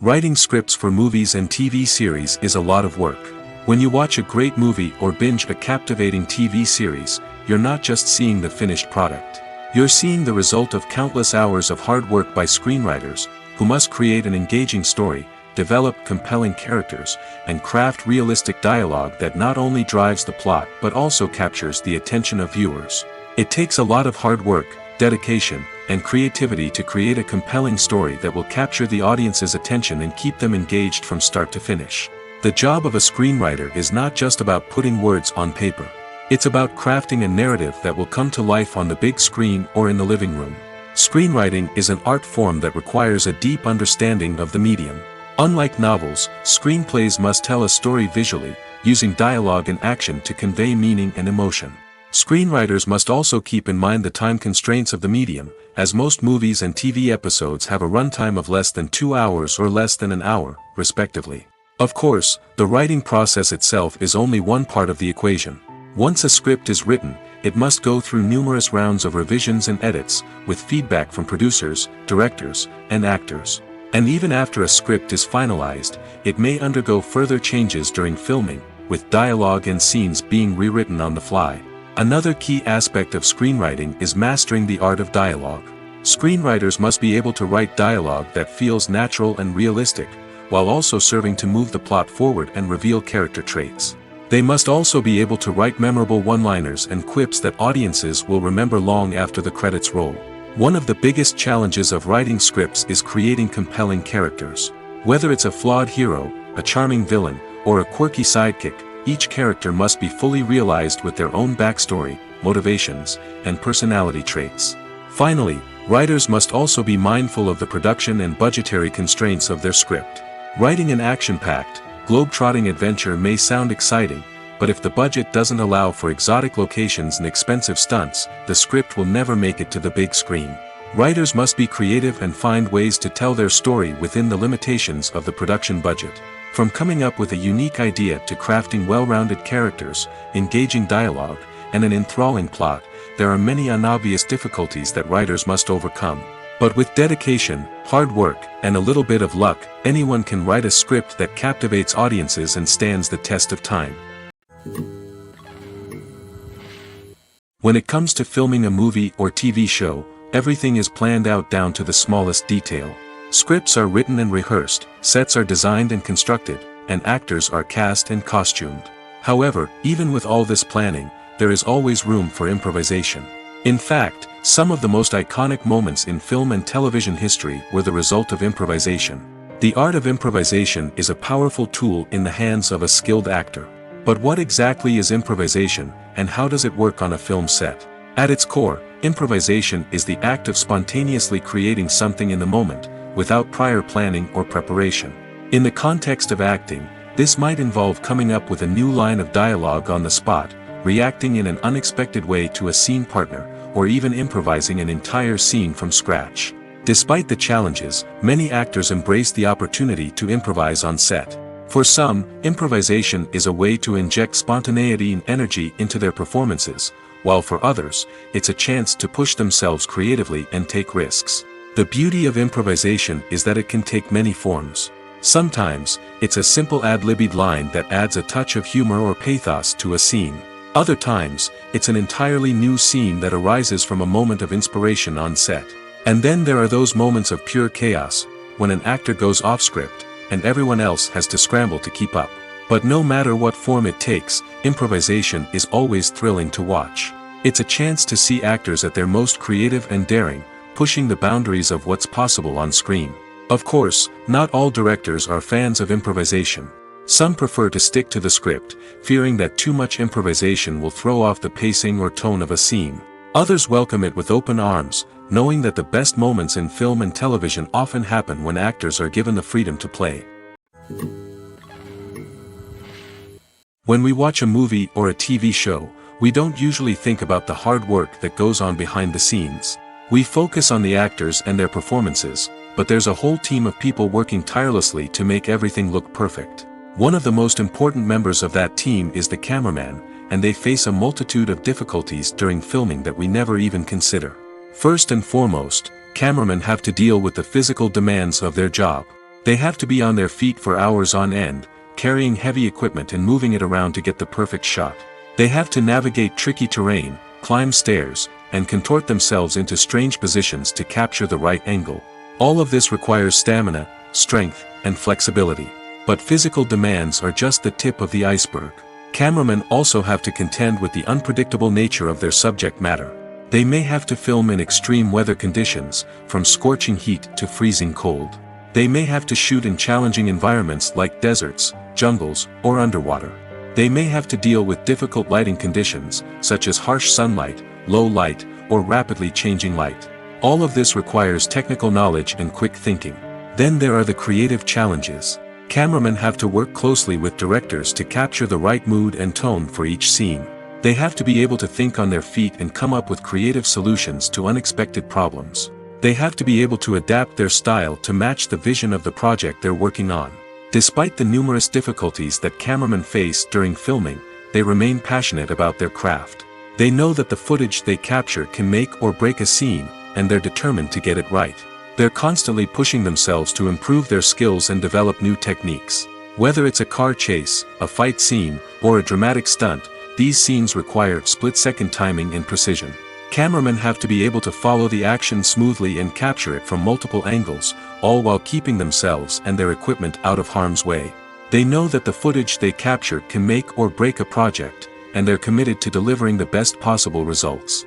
Writing scripts for movies and TV series is a lot of work. When you watch a great movie or binge a captivating TV series, you're not just seeing the finished product. You're seeing the result of countless hours of hard work by screenwriters, who must create an engaging story, develop compelling characters, and craft realistic dialogue that not only drives the plot but also captures the attention of viewers. It takes a lot of hard work, dedication, and creativity to create a compelling story that will capture the audience's attention and keep them engaged from start to finish. The job of a screenwriter is not just about putting words on paper. It's about crafting a narrative that will come to life on the big screen or in the living room. Screenwriting is an art form that requires a deep understanding of the medium. Unlike novels, screenplays must tell a story visually, using dialogue and action to convey meaning and emotion. Screenwriters must also keep in mind the time constraints of the medium, as most movies and TV episodes have a runtime of less than 2 hours or less than an hour, respectively. Of course, the writing process itself is only one part of the equation. Once a script is written, it must go through numerous rounds of revisions and edits, with feedback from producers, directors, and actors. And even after a script is finalized, it may undergo further changes during filming, with dialogue and scenes being rewritten on the fly. Another key aspect of screenwriting is mastering the art of dialogue. Screenwriters must be able to write dialogue that feels natural and realistic, while also serving to move the plot forward and reveal character traits. They must also be able to write memorable one-liners and quips that audiences will remember long after the credits roll. One of the biggest challenges of writing scripts is creating compelling characters. Whether it's a flawed hero, a charming villain, or a quirky sidekick, each character must be fully realized with their own backstory, motivations, and personality traits. Finally, writers must also be mindful of the production and budgetary constraints of their script. Writing an action-packed, globe-trotting adventure may sound exciting, but if the budget doesn't allow for exotic locations and expensive stunts, the script will never make it to the big screen. Writers must be creative and find ways to tell their story within the limitations of the production budget. From coming up with a unique idea to crafting well-rounded characters, engaging dialogue, and an enthralling plot, there are many unobvious difficulties that writers must overcome. But with dedication, hard work, and a little bit of luck, anyone can write a script that captivates audiences and stands the test of time. When it comes to filming a movie or TV show, everything is planned out down to the smallest detail. Scripts are written and rehearsed, sets are designed and constructed, and actors are cast and costumed. However, even with all this planning, there is always room for improvisation. In fact, some of the most iconic moments in film and television history were the result of improvisation. The art of improvisation is a powerful tool in the hands of a skilled actor. But what exactly is improvisation, and how does it work on a film set? At its core, improvisation is the act of spontaneously creating something in the moment, without prior planning or preparation. In the context of acting, this might involve coming up with a new line of dialogue on the spot, reacting in an unexpected way to a scene partner, or even improvising an entire scene from scratch. Despite the challenges, many actors embrace the opportunity to improvise on set. For some, improvisation is a way to inject spontaneity and energy into their performances, while for others, it's a chance to push themselves creatively and take risks. The beauty of improvisation is that it can take many forms. Sometimes, it's a simple ad-libbed line that adds a touch of humor or pathos to a scene. Other times, it's an entirely new scene that arises from a moment of inspiration on set. And then there are those moments of pure chaos, when an actor goes off script, and everyone else has to scramble to keep up. But no matter what form it takes, improvisation is always thrilling to watch. It's a chance to see actors at their most creative and daring, pushing the boundaries of what's possible on screen. Of course, not all directors are fans of improvisation. Some prefer to stick to the script, fearing that too much improvisation will throw off the pacing or tone of a scene. Others welcome it with open arms, knowing that the best moments in film and television often happen when actors are given the freedom to play. When we watch a movie or a TV show, we don't usually think about the hard work that goes on behind the scenes. We focus on the actors and their performances, but there's a whole team of people working tirelessly to make everything look perfect. One of the most important members of that team is the cameraman, and they face a multitude of difficulties during filming that we never even consider. First and foremost, cameramen have to deal with the physical demands of their job. They have to be on their feet for hours on end, carrying heavy equipment and moving it around to get the perfect shot. They have to navigate tricky terrain, climb stairs, and contort themselves into strange positions to capture the right angle. All of this requires stamina, strength, and flexibility. But physical demands are just the tip of the iceberg. Cameramen also have to contend with the unpredictable nature of their subject matter. They may have to film in extreme weather conditions, from scorching heat to freezing cold. They may have to shoot in challenging environments like deserts, jungles, or underwater. They may have to deal with difficult lighting conditions, such as harsh sunlight, low light, or rapidly changing light. All of this requires technical knowledge and quick thinking. Then there are the creative challenges. Cameramen have to work closely with directors to capture the right mood and tone for each scene. They have to be able to think on their feet and come up with creative solutions to unexpected problems. They have to be able to adapt their style to match the vision of the project they're working on. Despite the numerous difficulties that cameramen face during filming, they remain passionate about their craft. They know that the footage they capture can make or break a scene, and they're determined to get it right. They're constantly pushing themselves to improve their skills and develop new techniques. Whether it's a car chase, a fight scene, or a dramatic stunt, these scenes require split-second timing and precision. Cameramen have to be able to follow the action smoothly and capture it from multiple angles, all while keeping themselves and their equipment out of harm's way. They know that the footage they capture can make or break a project, and they're committed to delivering the best possible results.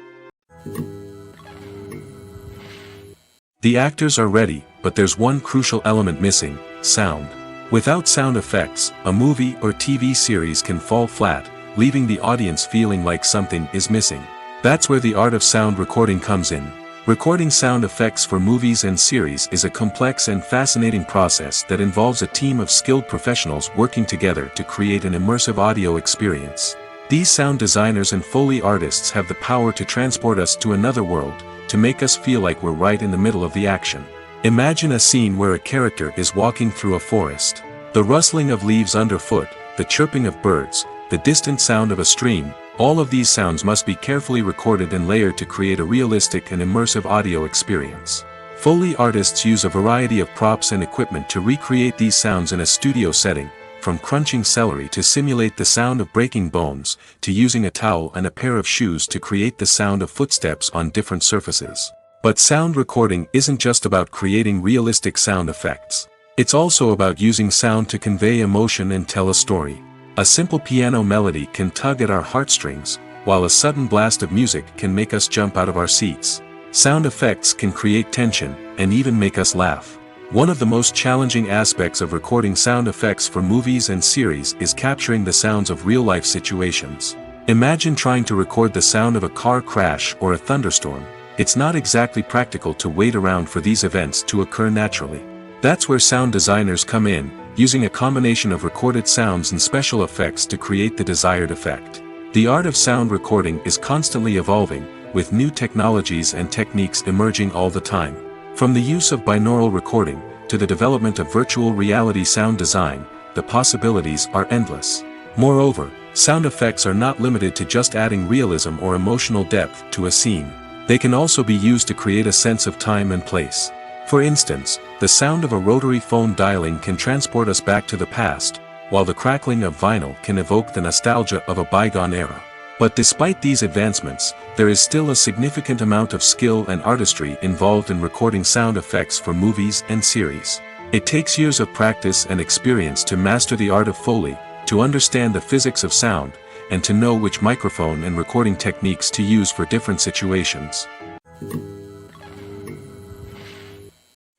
The actors are ready, but there's one crucial element missing: sound. Without sound effects, a movie or TV series can fall flat, leaving the audience feeling like something is missing. That's where the art of sound recording comes in. Recording sound effects for movies and series is a complex and fascinating process that involves a team of skilled professionals working together to create an immersive audio experience. These sound designers and Foley artists have the power to transport us to another world, to make us feel like we're right in the middle of the action. Imagine a scene where a character is walking through a forest. The rustling of leaves underfoot, the chirping of birds, the distant sound of a stream, all of these sounds must be carefully recorded and layered to create a realistic and immersive audio experience. Foley artists use a variety of props and equipment to recreate these sounds in a studio setting, from crunching celery to simulate the sound of breaking bones, to using a towel and a pair of shoes to create the sound of footsteps on different surfaces. But sound recording isn't just about creating realistic sound effects. It's also about using sound to convey emotion and tell a story. A simple piano melody can tug at our heartstrings, while a sudden blast of music can make us jump out of our seats. Sound effects can create tension, and even make us laugh. One of the most challenging aspects of recording sound effects for movies and series is capturing the sounds of real-life situations. Imagine trying to record the sound of a car crash or a thunderstorm. It's not exactly practical to wait around for these events to occur naturally. That's where sound designers come in, using a combination of recorded sounds and special effects to create the desired effect. The art of sound recording is constantly evolving, with new technologies and techniques emerging all the time. From the use of binaural recording, to the development of virtual reality sound design, the possibilities are endless. Moreover, sound effects are not limited to just adding realism or emotional depth to a scene. They can also be used to create a sense of time and place. For instance, the sound of a rotary phone dialing can transport us back to the past, while the crackling of vinyl can evoke the nostalgia of a bygone era. But despite these advancements, there is still a significant amount of skill and artistry involved in recording sound effects for movies and series. It takes years of practice and experience to master the art of Foley, to understand the physics of sound, and to know which microphone and recording techniques to use for different situations.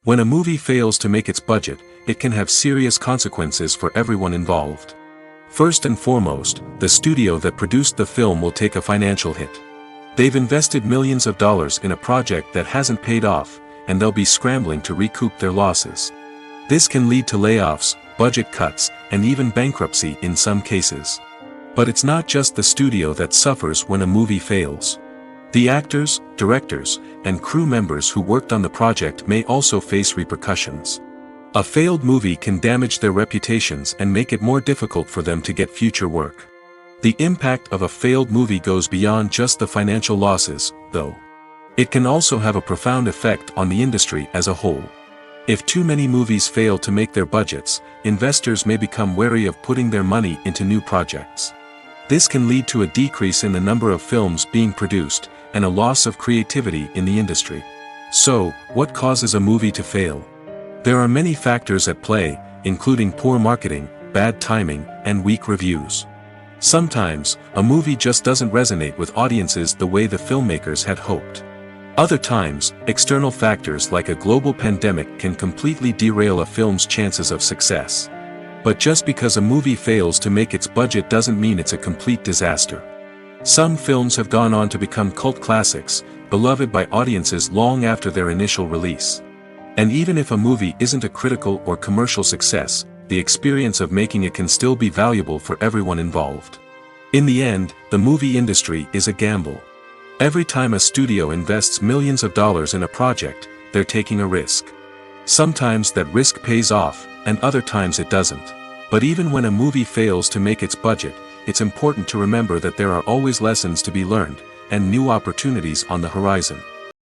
When a movie fails to make its budget, it can have serious consequences for everyone involved. First and foremost, the studio that produced the film will take a financial hit. They've invested millions of dollars in a project that hasn't paid off, and they'll be scrambling to recoup their losses. This can lead to layoffs, budget cuts, and even bankruptcy in some cases. But it's not just the studio that suffers when a movie fails. The actors, directors, and crew members who worked on the project may also face repercussions. A failed movie can damage their reputations and make it more difficult for them to get future work. The impact of a failed movie goes beyond just the financial losses, though. It can also have a profound effect on the industry as a whole. If too many movies fail to make their budgets, investors may become wary of putting their money into new projects. This can lead to a decrease in the number of films being produced, and a loss of creativity in the industry. So, what causes a movie to fail? There are many factors at play, including poor marketing, bad timing, and weak reviews. Sometimes, a movie just doesn't resonate with audiences the way the filmmakers had hoped. Other times, external factors like a global pandemic can completely derail a film's chances of success. But just because a movie fails to make its budget doesn't mean it's a complete disaster. Some films have gone on to become cult classics, beloved by audiences long after their initial release. And even if a movie isn't a critical or commercial success, the experience of making it can still be valuable for everyone involved. In the end, the movie industry is a gamble. Every time a studio invests millions of dollars in a project, they're taking a risk. Sometimes that risk pays off, and other times it doesn't. But even when a movie fails to make its budget, it's important to remember that there are always lessons to be learned, and new opportunities on the horizon.